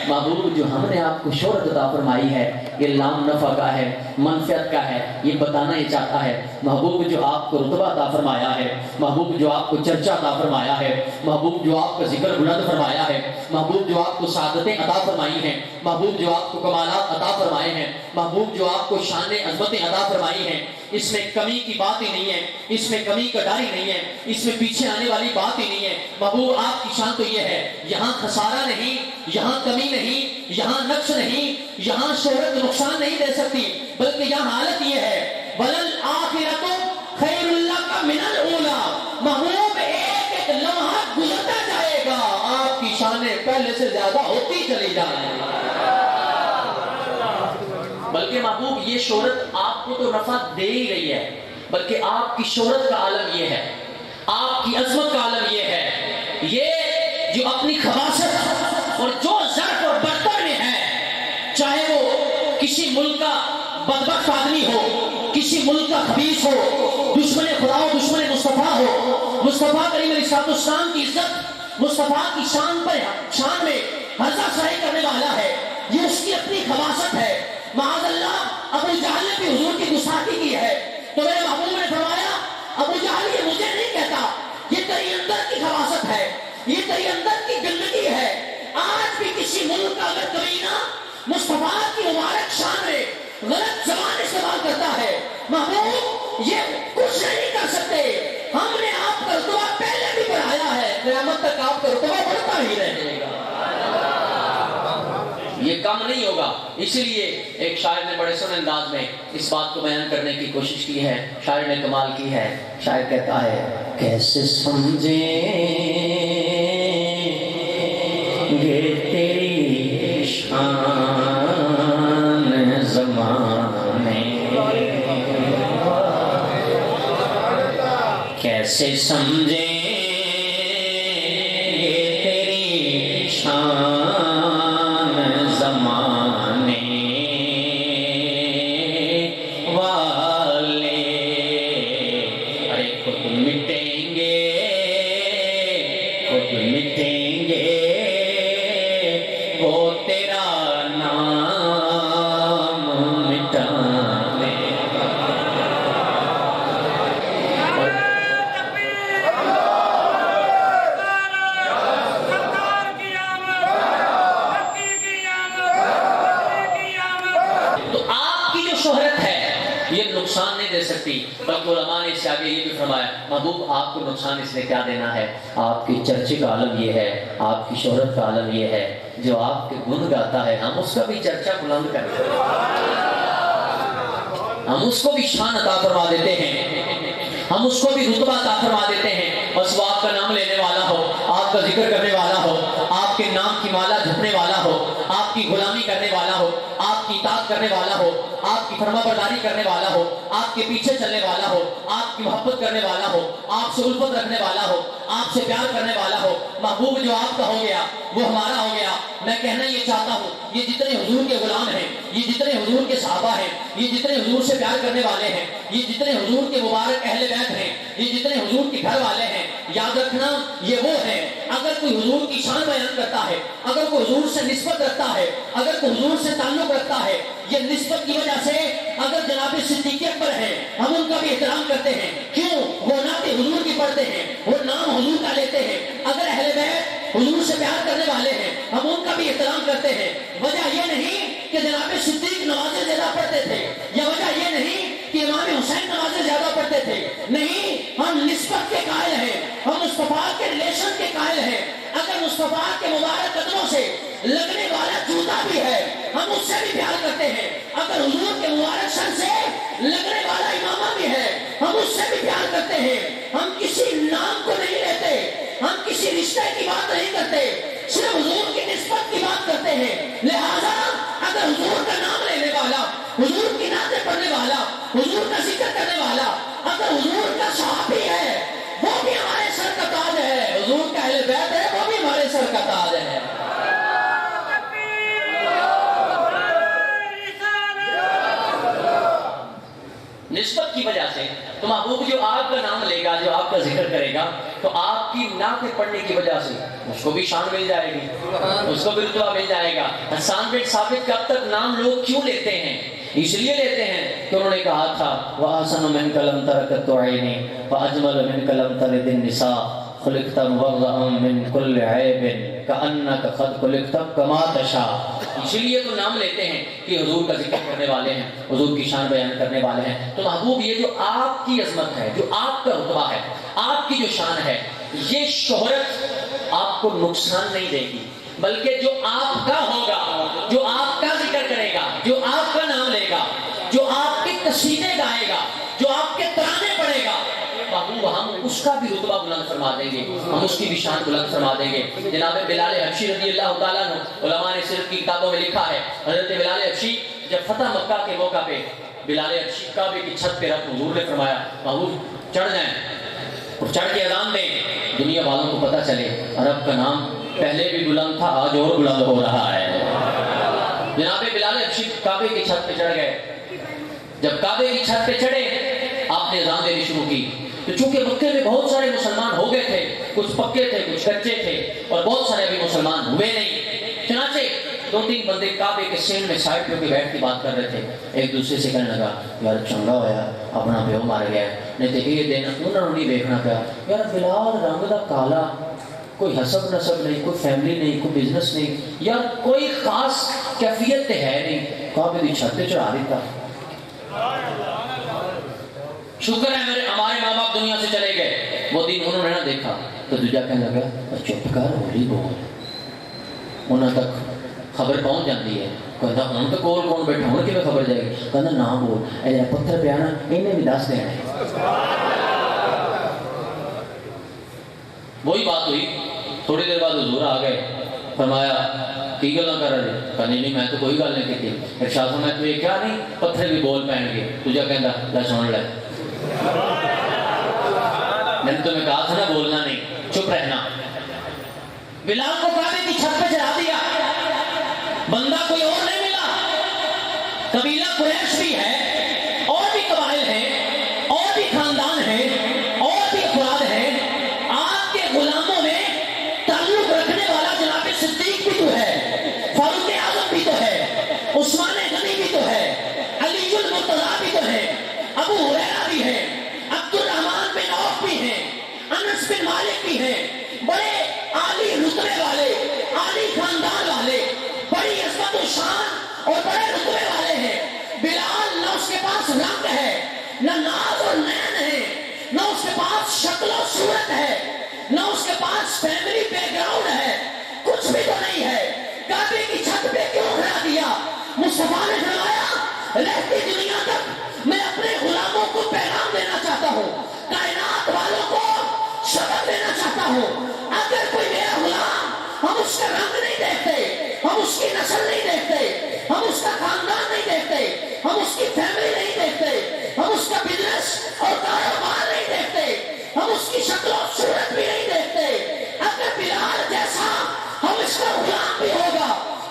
محبوب جو ہم نے آپ کو شہرت عطا فرمائی ہے یہ لام نفع کا ہے، منفعت کا ہے، یہ بتانا ہی چاہتا ہے۔ محبوب جو آپ کو رتبہ عطا فرمایا ہے، محبوب جو آپ کو چرچا عطا فرمایا ہے، محبوب جو آپ کا ذکر بلند فرمایا ہے، محبوب جو آپ کو سعادتیں عطا فرمائی ہیں، محبوب جو آپ کو کمالات عطا فرمائے ہیں، محبوب جو آپ کو شان عظمتیں عطا فرمائی ہیں، اس میں کمی کی بات ہی نہیں ہے، اس میں کمی کا ڈر ہی نہیں ہے، اس میں پیچھے آنے والی بات ہی نہیں ہے۔ محبوب آپ کی شان تو یہ ہے، یہاں خسارہ نہیں، یہاں کمی نہیں، یہاں نقص نہیں، یہاں شہرت نقصان نہیں دے سکتی، بلکہ یہاں حالت یہ ہے وَلَلْآخِرَةُ خَيْرٌ لَكَ مِنَ الْأُولَىٰ۔ محبوب ایک لمحہ گزرتا جائے گا، آپ کی شانیں پہلے سے زیادہ ہوتی چلی جائیں گی۔ بلکہ محبوب یہ شہرت آپ کو تو نفع دے ہی رہی ہے، بلکہ آپ کی شہرت کا عالم یہ ہے، آپ کی عظمت کا عالم یہ ہے، یہ جو اپنی خباثت اور جو ظرف اور برتر میں ہے، چاہے وہ کسی ملک کا بدبخت آدمی ہو، کسی ملک کا خبیث ہو، دشمن خدا ہو، دشمن مصطفیٰ ہو، مصطفیٰ کریم علیہ السلام کی عزت، مصطفیٰ کی شان میں ہرزہ سرائی کرنے والا ہے، یہ اس کی اپنی خباثت ہے۔ معاذ اللہ ابو جہل نے بھی حضور کی گستاخی کی ہے تو میرے محبوب نے فرمایا ابو جہل یہ مجھے نہیں کہتا، یہ تیری اندر کی خباثت ہے، یہ تیری اندر کی گندگی ہے۔ آج بھی کسی ملک کا اگر کمینہ مصطفیٰ کی مبارک شان میں غلط زبان استعمال کرتا ہے، محبوب یہ کچھ نہیں کر سکتے۔ ہم نے آپ کا رتبہ پہلے بھی بڑھایا ہے، قیامت تک آپ کا رتبہ بڑھتا ہی رہے گا، یہ کم نہیں ہوگا۔ اسی لیے ایک شاعر نے بڑے سن انداز میں اس بات کو بیان کرنے کی کوشش کی ہے، شاعر نے کمال کی ہے۔ شاعر کہتا ہے کیسے سمجھیں گے تیری شان زمانے، کیسے سمجھیں گے تیری شان زمانے والے، ارے خود مٹیں گے، خود مٹیں گے، وہ تیرا نام مٹانے۔ شہرت ہے یہ نقصان نہیں دے سکتی، بلکہ علماء نے اس سے آگے یہ بھی فرمایا محبوب آپ کو نقصان اس نے کیا دینا ہے، آپ کی چرچے کا عالم یہ ہے، آپ کی شہرت کا عالم یہ ہے، جو آپ کے گن گاتا ہے ہم اس کا بھی چرچا بلند کرتے ہیں، ہم اس کو بھی شان عطا فرما دیتے ہیں، ہم اس کو بھی رتبہ عطا فرما دیتے ہیں۔ بس وہ آپ کا نام لینے والا ہو، آپ کا ذکر کرنے والا ہو، آپ کے نام کی مالا جھپنے والا ہو، آپ کی غلامی کرنے والا ہو، آپ کی اطاعت کرنے والا ہو، آپ کی فرما برداری کرنے والا ہو، آپ کے پیچھے چلنے والا ہو، آپ کی محبت کرنے والا ہو، آپ سے الفت رکھنے والا ہو، آپ سے پیار کرنے والا ہو۔ محبوب جو آپ کا ہو گیا وہ ہمارا ہو گیا۔ میں کہنا یہ چاہتا ہوں یہ جتنے حضور کے غلام ہیں، یہ جتنے حضور کے صحابہ ہیں، یہ جتنے حضور سے پیار کرنے والے ہیں، یہ جتنے حضور کے مبارک اہل بیت ہیں، یہ جتنے حضور کے گھر والے ہیں، یاد رکھنا یہ وہ ہے اگر کوئی حضور کی شان بیان کرتا ہے، اگر کوئی حضور سے نسبت رکھتا ہے، اگر کوئی حضور سے تعلق رکھتا ہے، یہ نسبت کی وجہ سے اگر جناب صدیق اکبر ہیں ہم ان کا بھی احترام کرتے ہیں، کیوں؟ وہ نعت حضور کی پڑھتے ہیں، وہ نام حضور کا لیتے ہیں۔ اگر اہل بیت حضور سے پیار کرنے والے ہیں ہم ان کا بھی احترام کرتے ہیں۔ وجہ یہ نہیں کہ جناب صدیق نمازیں زیادہ پڑھتے تھے، یا وجہ یہ نہیں کہ امام حسین نمازیں زیادہ پڑھتے تھے، نہیں، ہم نسبت کے قائل ہیں، ہم مصطفیٰ کے ریلیشن کے قائل ہیں۔ اگر مصطفیٰ کے مبارک قدموں سے لگنے والا جوتا بھی ہے ہم اس سے بھی پیار کرتے ہیں، اگر حضور کے مبارک سر سے لگنے والا امامہ بھی ہے ہم اس سے بھی پیار کرتے ہیں۔ ہم کسی نام کو نہیں لیتے، ہم کسی رشتے کی بات نہیں کرتے، صرف حضور کی نسبت کی بات کرتے ہیں۔ لہذا اگر حضور کا نام لینے والا، حضور کی نعتیں پڑھنے والا، حضور کا ذکر کرنے والا اگر حضور کا صحابی ہے وہ بھی ہمارے سر کا تاج ہے، حضور کا اہل بیت ہے وہ بھی ہمارے سر کا تاج ہے۔ نسبت کی وجہ سے تو محبوب جو آپ کا نام لے گا، جو آپ کا ذکر کرے گا، تو آپ کی نعتیں پڑھنے کی وجہ سے اس کو بھی شان مل جائے گی، اس کو بھی رتبہ مل جائے گا۔ حسان بن ثابت کا اب تک نام لوگ کیوں لیتے ہیں؟ اس لیے لیتے ہیں کہ انہوں نے کہا تھا وَأَحْسَنُ مِنْكَ لَمْ تَرَكَتُ عَيْنِي وَأَجْمَلُ مِنْكَ لَمْ تَلِدِ النِّسَاءُ خُلِقْتَ مُبَرَّأً مِنْ كُلِّ عَيْبٍ كَأَنَّكَ قَدْ خُلِقْتَ كَمَا تَشَاءُ۔ اس لیے تو نام لیتے ہیں کہ حضور کا ذکر کرنے والے ہیں، حضور کی شان بیان کرنے والے ہیں۔ تو محبوب یہ جو آپ کی عظمت ہے، جو آپ کا رتبہ ہے، آپ کی جو شان ہے، یہ شہرت آپ کو نقصان نہیں دے گی، بلکہ جو آپ کا ہوگا، جو آپ کا ذکر کرے گا، جو آپ کا نام لے گا، جو آپ کے قصیدے گائے گا، جو آپ کے ترانے پڑھے گا، محبوب ہم اس کا بھی رتبہ بلند فرما دیں گے، ہم اس کی بھی شان بلند فرما دیں گے۔ جناب بلال حبشی رضی اللہ تعالیٰ عنہ، علماء نے صرف کی کتابوں میں لکھا ہے، حضرت بلال حبشی جب فتح مکہ کے موقع پہ بلال حبشی کعبے کی چھت پہ رکھ حضور نے فرمایا محبوب چڑھ جائیں اور چڑھ کے اذان دیں، دنیا والوں کو پتہ چلے عرب کا نام پہلے بھی بلند تھا، آج اور بلند ہو رہا ہے۔ جناب بلال حبشی کعبے کی چھت پہ چڑھ گئے، جب کعبے کی چھت پہ چڑھے آپ نے اذان دینی شروع کی، تو چونکہ مکے میں بہت سارے مسلمان ہو گئے تھے، کچھ پکے تھے کچھ کچے تھے، اور بہت سارے ابھی مسلمان ہوئے نہیں، چنانچہ دو تین بندے کعبے کے سین میں سائڈ پہ بیٹھ کے بات کر رہے تھے، ایک دوسرے سے کہنے لگا یار چنگا ہویا اپنا پیو مار گیا، نہیں تو یہ دن انہوں نے نہیں دیکھنا پیا، یار بلال رنگ دا کالا، کوئی حسب نسب نہیں، کوئی فیملی نہیں، کوئی بزنس نہیں، یار کوئی خاص کیفیت تے ہے نہیں، کعبے کی چھت پہ چڑھا دیتا۔ شکر ہے میرے ہمارے ماں باپ دنیا سے چلے گئے، وہ دن انہوں نے نہ دیکھا، تو دوجا کہنے لگا چپ کر ہولی بول، انہوں تک خبر پہنچ جاتی ہے، کہتا ہوں تو کول کون بیٹھا ہوں کہ میں خبر جائے گی، کہتا نہ بول، اے جا پتھر پہ آنا انہیں بھی دس دینا ہے۔ وہی بات ہوئی، تھوڑی دیر بعد حضور آ گئے، فرمایا کی گل نہ کر رہے، کہا نہیں میں تو کوئی گل نہیں کی، ارشاد فرمایا تو یہ کیا نہیں پتھر بھی بول پہن گے، تجھا کہندا لے سن لے، میں نے تمہیں کہا تھا نا بولنا نہیں، چپ رہنا۔ بلال کو کعبے کی چھت پہ چڑھا دیا، بندہ کوئی اور نہیں ملا، قبیلہ قریش بھی ہے، اور بھی قبائل ہیں، اور بھی خاندان ہیں، اور بھی افراد ہیں، آپ کے غلاموں میں تعلق رکھنے والا جناب صدیق بھی تو ہے، فاروق اعظم بھی تو ہے، عثمان غنی بھی تو ہے، علی المرتضیٰ بھی تو ہے، ابو ہریرہ بھی ہے، عبد الرحمن بن عوف بھی ہیں، انس بن مالک بھی ہیں، بڑے عالی رتبے والے، عالی خاندان والے، بڑی عظمت و شان اور بڑے رتبے والے ہیں۔ بلال نہ اس کے پاس رنگ ہے، نہ ناز اور نین ہے، نہ اس کے پاس شکل و صورت ہے، نہ اس کے پاس فیملی بیک گراؤنڈ ہے، کچھ بھی تو نہیں ہے، کعبے کی چھت پہ کیوں کھڑا دیا؟ مصطفیٰ نے فرمایا رہتی دنیا تک میں اپنے غلاموں کو پیغام دینا چاہتا ہوں، کائنات والوں کو سبق دینا چاہتا ہوں، اگر کوئی میرا غلام، ہم اس کا رنگ نہیں دیکھتے، ہم اس کی نسل نہیں دیکھتے، ہم اس کا خاندان نہیں دیکھتے، ہم اس کی فیملی نہیں دیکھتے، ہم اس کا بزنس اور کاروبار نہیں دیکھتے، ہم اس کی شکل و صورت بھی نہیں دیکھتے، اگر بلال جیسا ہم اس کا غلام بھی ہوگا،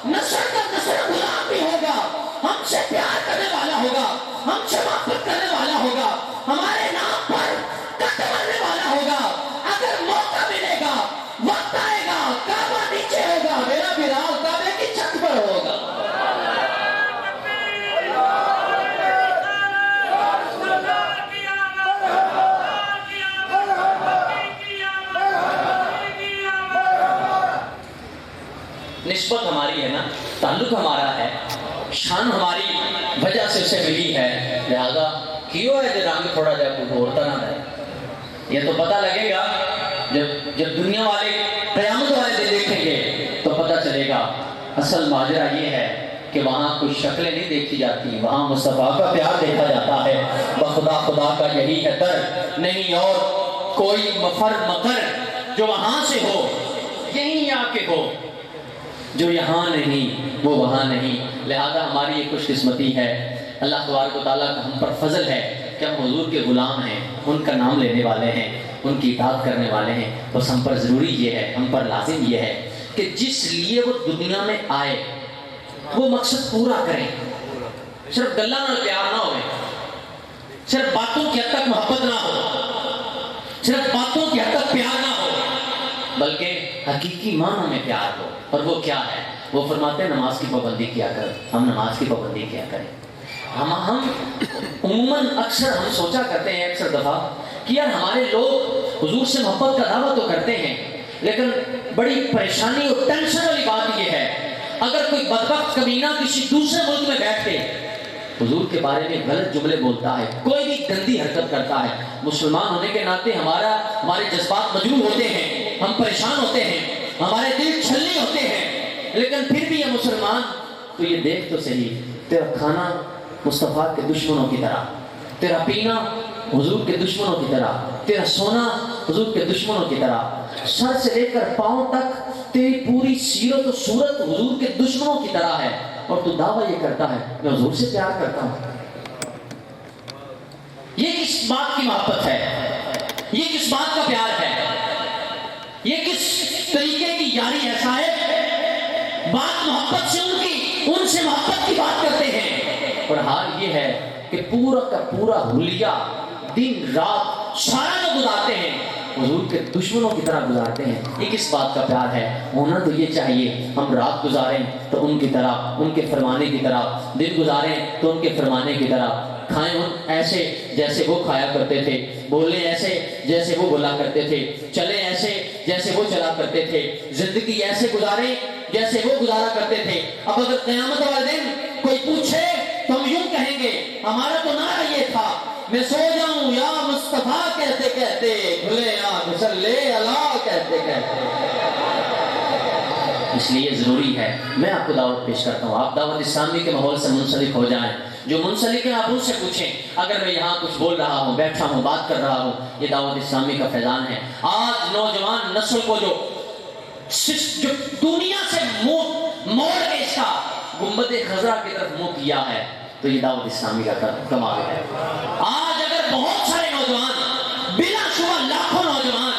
نسل کا نسل غلام بھی ہوگا، ہم سے پیار کرنے والا ہوگا، ہم سے محبت کرنے والا ہوگا، ہمارے نام پر کٹ کرنے والا ہوگا، اگر موقع ملے گا، وقت آئے گا، کعبہ نیچے ہوگا، میرا بلال کعبے کی چھت پر ہوگا۔ نسبت ہماری ہے نا، تعلق ہمارا ہے، شان ہماری وجہ سے اسے ملی ہے، لہذا کیوں ہے جو رنگ تھوڑا جا کوئی اور طرح ہے، یہ تو پتہ لگے گا جب دنیا والے قیامت والے دن دیکھیں گے تو پتہ چلے گا اصل ماجرا یہ ہے کہ وہاں کوئی شکلیں نہیں دیکھی جاتی، وہاں مصطفیٰ کا پیار دیکھا جاتا ہے۔ بخدا خدا کا یہی ہے در، نہیں اور کوئی مفر مقر جو وہاں سے ہو یہیں آ کے ہو، جو یہاں نہیں وہ وہاں نہیں۔ لہذا ہماری یہ خوش قسمتی ہے، اللہ تبارک و تعالیٰ کا ہم پر فضل ہے کہ ہم حضور کے غلام ہیں، ان کا نام لینے والے ہیں، ان کی اطاعت کرنے والے ہیں۔ بس ہم پر ضروری یہ ہے، ہم پر لازم یہ ہے کہ جس لیے وہ دنیا میں آئے وہ مقصد پورا کریں۔ صرف گلہ نہ پیار نہ ہوئے، صرف باتوں کی حد تک محبت نہ ہو، صرف باتوں کی حد تک پیار نہ ہو، بلکہ حقیقی معنی میں پیار ہو۔ اور وہ کیا ہے؟ وہ فرماتے ہیں نماز کی پابندی کیا کریں، ہم نماز کی پابندی کیا کریں۔ ہم عموماً اکثر ہم سوچا کرتے ہیں اکثر دفعہ کہ یار ہمارے لوگ حضور سے محبت کا دعویٰ تو کرتے ہیں، لیکن بڑی پریشانی اور ٹینشن والی بات یہ ہے اگر کوئی بدبخت کمینہ کسی دوسرے ملک میں بیٹھ کے حضور کے بارے میں غلط جملے بولتا ہے، کوئی بھی گندی حرکت کرتا ہے، مسلمان ہونے کے ناطے ہمارے جذبات مجروح ہوتے ہیں، ہم پریشان ہوتے ہیں، ہمارے دل چھلنی ہوتے ہیں، لیکن پھر بھی یہ مسلمان تو یہ دیکھ تو صحیح، تیرا کھانا مصطفیٰ کے دشمنوں کی طرح، تیرا پینا حضور کے دشمنوں کی طرح، تیرا سونا حضور کے دشمنوں کی طرح، سر سے لے کر پاؤں تک تیری پوری سیرت و صورت حضور کے دشمنوں کی طرح ہے، اور تو دعویٰ یہ کرتا ہے میں حضور سے پیار کرتا ہوں۔ یہ کس بات کی محبت ہے؟ یہ کس بات کا پیار ہے؟ یہ کس طریقے کی یاری ہے صاحب؟ بات محبت سے ان سے محبت کی بات کرتے ہیں، اور حال یہ ہے کہ پورا کا پورا حلیہ دن رات سارا جو گزارتے ہیں حضور کے دشمنوں کی طرح گزارتے ہیں۔ یہ کس بات کا پیار ہے؟ ہونا تو یہ چاہیے ہم رات گزاریں تو ان کی طرح، ان کے فرمانے کی طرح، دن گزاریں تو ان کے فرمانے کی طرح، کھائیں ایسے جیسے وہ کھایا کرتے تھے، بولیں ایسے جیسے وہ بولا کرتے تھے، چلیں ایسے جیسے وہ چلا کرتے تھے، زندگی ایسے گزاریں جیسے وہ گزارا کرتے تھے۔ اب اگر قیامت والے دن کوئی پوچھے تو ہم یوں کہیں گے ہمارا تو نعرہ یہ تھا میں سو جاؤں یا مصطفیٰ کہتے کہتے، بھلے آنکھ صلی اللہ کہتے کہتے۔ اس لیے ضروری ہے، میں آپ کو دعوت پیش کرتا ہوں، آپ دعوت اسلامی کے ماحول سے منسلک ہو جائیں۔ جو منسلک ہیں آپ ان سے پوچھیں، اگر میں یہاں کچھ بول رہا ہوں، بیٹھا ہوں، بات کر رہا ہوں، یہ دعوت اسلامی کا فیضان ہے۔ آج نوجوان نسل کو جو دنیا سے منہ موڑ کے اس کا گنبد خضرا کی طرف منہ کیا ہے تو یہ دعوت اسلامی کا کمال ہے۔ آج اگر بہت سارے نوجوان، بلا شبہ لاکھوں نوجوان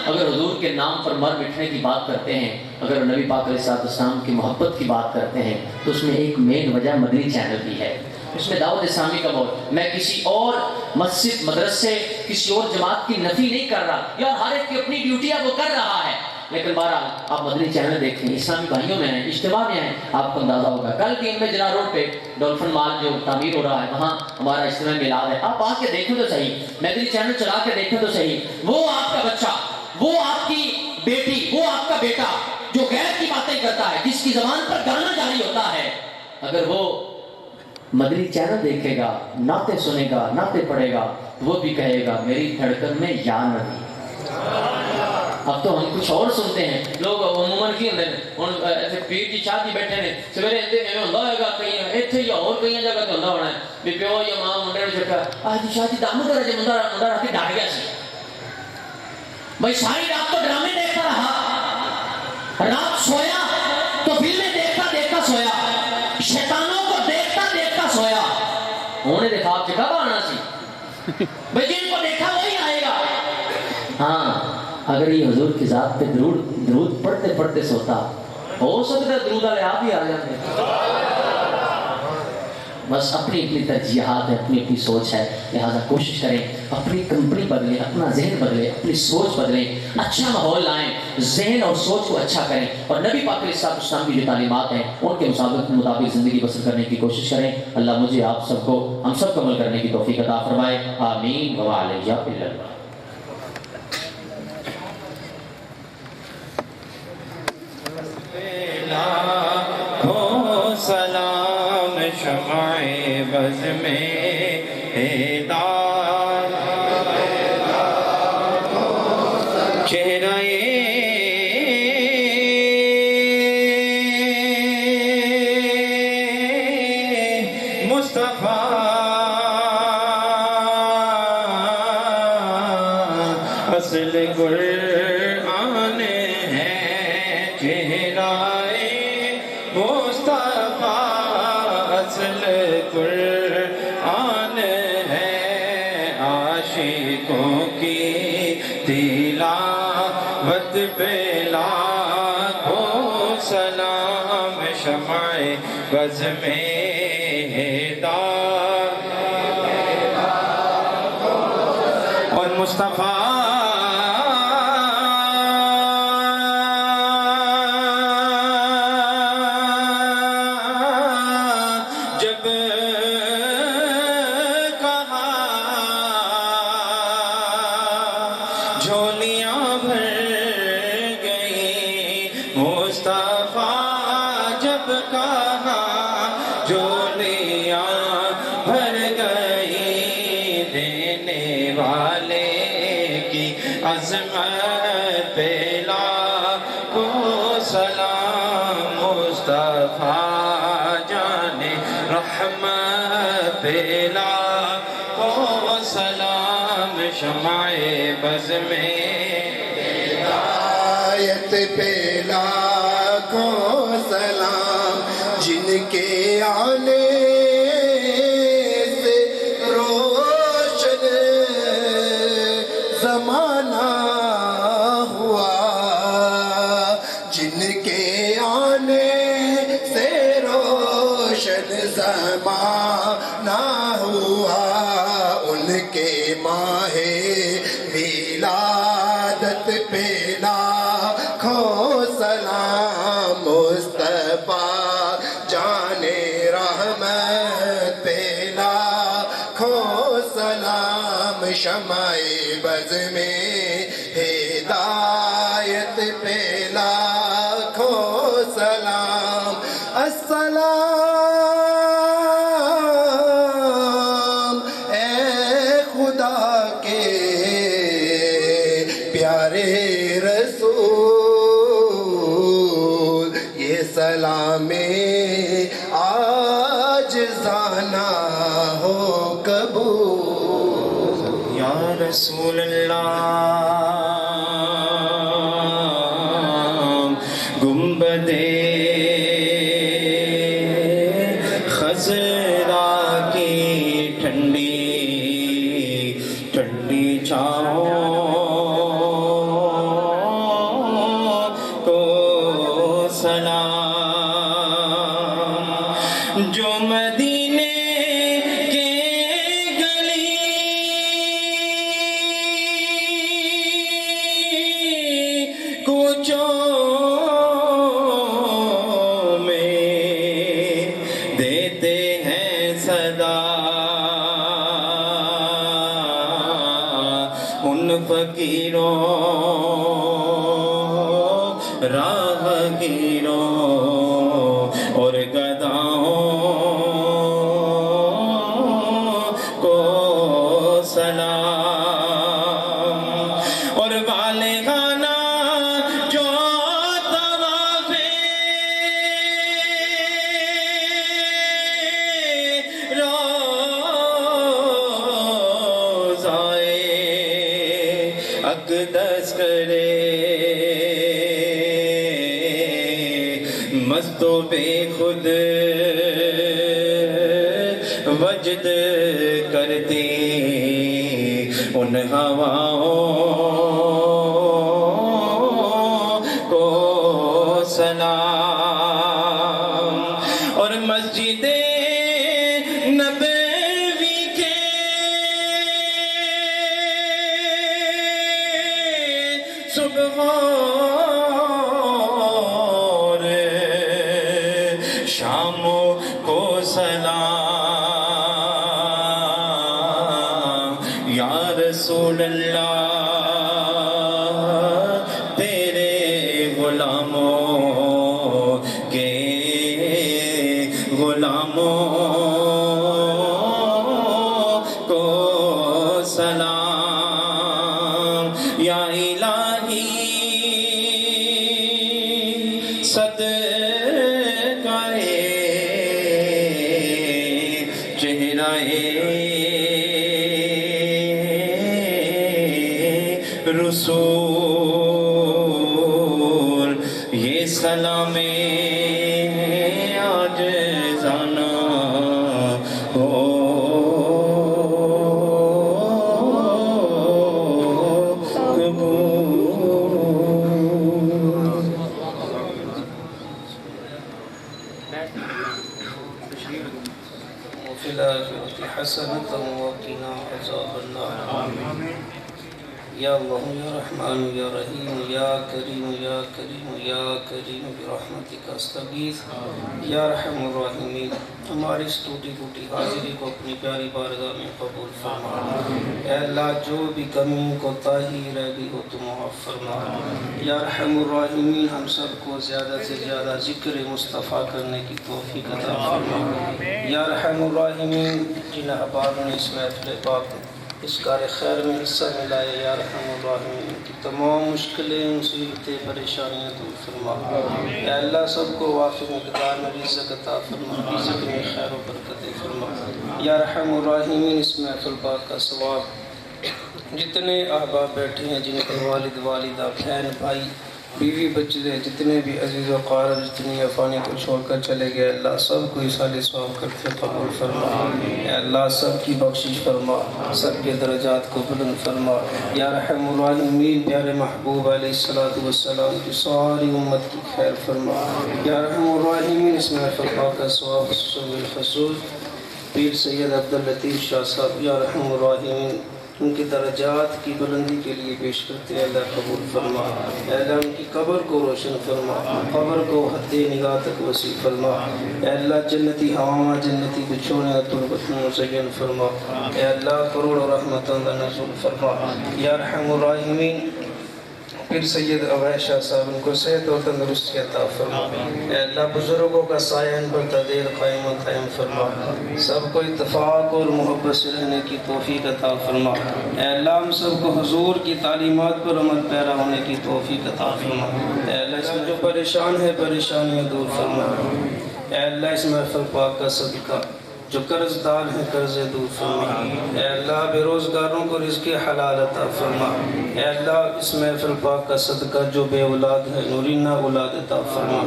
اگر حضور کے نام پر مر مٹنے کی بات کرتے ہیں، اگر نبی پاک علیہ السلام کی محبت کی بات کرتے ہیں، تو اس میں ایک مین وجہ مدنی چینل بھی ہے، اس میں دعوت اسلامی کا بہت۔ میں کسی اور مسجد مدرسے کسی اور جماعت کی نفی نہیں کر رہا، یا ہر ایک کی اپنی ڈیوٹی ہے وہ کر رہا ہے، لیکن بہرحال آپ مدنی چینل دیکھیں، اسلامی بھائیوں میں ہیں، اجتماع میں ہیں، آپ کو اندازہ ہوگا۔ کل کی میں جناح روڈ پہ ڈولفن مال جو تعمیر ہو رہا ہے وہاں ہمارا اجتماع میلاد ہے، آپ آ کے دیکھیں تو صحیح، مدنی چینل چلا کے دیکھیں تو صحیح، وہ آپ کا بچہ، وہ آپ کی بیٹی، وہ آپ کا بیٹا جو غیر کی باتیں کرتا ہے، جس کی زبان پر گانا جاری ہوتا ہے، اگر وہ مدنی چینل دیکھے گا، نعتیں سنے گا، نعتیں پڑھے گا، تو وہ بھی کہے گا میری دھڑکن میں یا نبی۔ اب تو ہم کچھ اور سنتے ہیں، لوگ عموماً کی ہوندے ہن ایسے پیر کی شادی بیٹھے نے، سویرے اندے میں ہوندا ہوئے گا کئی ایتھے یا اور کئی جگہ تے ہوندا ہونا ہے بھی پیو یا ماں منڈے نوں چھکا آج دی شادی دم کر جے منڈا راتی ڈر گیا سی بھائی، ساری رات تو ڈرامے دیکھتا رہا، رات سویا تو فلمیں دیکھتا دیکھتا سویا، شیطانوں کو دیکھتا دیکھتا سویا، ہونے دے خواب چ کب آنا سی بھائی، جن کو دیکھا وہی آئے گا۔ ہاں اگر یہ حضور کی ذات پہ درود پڑھتے پڑھتے سوتا، ہو سکتا ہے درود والے آپ ہی آ جاتے۔ بس اپنی اپنی ترجیحات ہے، اپنی اپنی سوچ ہے، لہٰذا کوشش کریں اپنی کمپنی بدلیں، اپنا ذہن بدلیں، اپنی سوچ بدلیں، اچھا ماحول لائیں، ذہن اور سوچ کو اچھا کریں، اور نبی پاک علیہ السلام کی جو تعلیمات ہیں ان کے مطابق زندگی بسر کرنے کی کوشش کریں۔ اللہ مجھے آپ سب کو، ہم سب کو عمل کرنے کی توفیق عطا فرمائے، آمین وعلیہ اللہ۔ سلام شمع بز میں ہدایت، چہرہ قرآن ہے عاشقوں کی تلاوت پہ لاکھوں سلام شمع بز میں اور مصطفیٰ جب کہا جھولیاں بھر گئی مصطفیٰ جب کہا جھولیاں بھر گئی دینے والے کی عظمت پہ لاکھوں سلام مصطفیٰ جانے رحمت پہ لاکھوں سلام شمع بز میں ہدایت پہ لاکھوں سلام جن کے آنے سے روشن زمانہ ہوا جن کے آنے سے روشن زمانہ ہوا ان کے ماہ ولادت پہ لاکھوں سلام مصطفیٰ جانے رحمت پہ لاکھوں سلام شمع بز میں ہدایت پہ لاکھوں سلام السلام اے خدا کے پیارے رسول یہ سلام آج زانا ہو قبول یا رسول اللہ گنبد خضرا کی ٹھنڈی ٹھنڈی چھاؤں کو سلام جو مدینے کے گلی کوچوں میں دیتے ہیں صدا ان فقیروں راہگیروں اور گداؤں کو سلام اور بالغانہ جو طواف روضائے اقدس کرے مست و بے خود وجد کرتی ان ہواؤں کو سلام اور مسجد نبوی کے صبح اور شام کو سلام یا رسول اللہ تیرے غلاموں کے غلاموں کو سلام یا الہی صدقہ چہرہ رسول یہ سلام آج زانا الآخرة حسنة وقنا عذاب النار یا اللہ یا رحمان یا رحیم یا کریم یا کریم یا کریم برحمتک استغیث یا رحم الراحمین ہماری اس ٹوٹی پھوٹی حاضری کو اپنی پیاری بارگاہ میں قبول فرما اے اللہ جو بھی کمی کوتاہی رہ گئی ہو تو معاف فرما یا رحم الراحمین ہم سب کو زیادہ سے زیادہ ذکر مصطفیٰ کرنے کی توفیق عطا فرما یا رحم الراحمین جن احباب نے اس محفل پاک اس کار خیر میں حصہ ملائے یا رحم الراحمین کی تمام مشکلیں مصیبتیں پریشانیاں دور فرما اے اللہ سب کو وافر مقدار میں رزق عطا فرما رزق میں خیر و برکت فرما یا رحم الراحمین اس محفل پاک کا ثواب جتنے احباب بیٹھے ہیں جن کے والد والدہ بہن بھائی بیوی بچے جتنے بھی عزیز و قارب جتنی افانی کو چھوڑ کر چلے گئے اللہ سب کو اصال ثواب کرتے قبول فرما اے اللہ سب کی بخشش فرما سب کے درجات کو بلند فرما یا رحم الراحمین پیارے محبوب علیہ السلام کی ساری امت کی خیر فرما یا رحم الراحمین اس محفل پاک کا ثواب خصوص پیر سید عبداللطیف شاہ صاحب یا رحم الراحمین ان کے درجات کی بلندی کے لیے پیش کرتے ہیں اللہ قبول فرما اے اللہ ان کی قبر کو روشن فرما قبر کو حد نگاہ تک وسیع فرما اے اللہ جنتی ہوا جنتی بچھونے تربت مزین فرما اے اللہ کروڑ رحمتوں کا نزول فرما یا رحم الراحمین پھر سید اویس شاہ صاحب ان کو صحت اور تندرستی عطا فرما اے اللہ بزرگوں کا سایہ ان پر تدیر قائم و قائم فرما سب کو اتفاق اور محبت سے رہنے کی توفیق عطا فرما اے اللہ ہم سب کو حضور کی تعلیمات پر عمل پیرا ہونے کی توفیق عطا فرما اے اللہ اس میں جو پریشان ہے پریشانیاں دور فرما اے اللہ اس محفل پاک کا صدقہ جو قرض دار ہیں قرض دور فرما اے اللہ بے روزگاروں کو رزق حلال عطا فرما اے اللہ اس محفل پاک کا صدقہ جو بے اولاد ہے نورینہ اولاد عطا فرما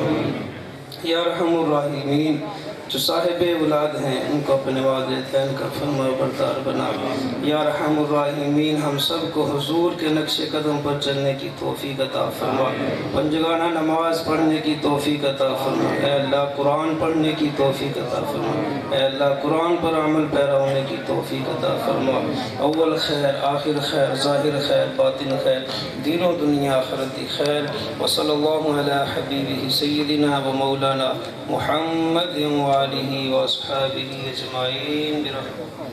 یا رحم الراحمین جو صاحب اولاد ہیں ان کو اپنے والدین کا فرما بردار بنا یا رحم الراحمین ہم سب کو حضور کے نقش قدم پر چلنے کی توفیق عطا فرما پنجگانہ نماز پڑھنے کی توفیق عطا فرما اے اللہ قرآن پڑھنے کی توفیق عطا فرما اے اللہ قرآن پر عمل پیرا ہونے کی توفیق عطا فرما اول خیر آخر خیر ظاہر خیر باطن خیر دین و دنیا آخرتی خیر وصلی اللہ علی حبیبہ سیدنا و مولانا محمد وآلہ واصحابہ اجمعین برحمتہ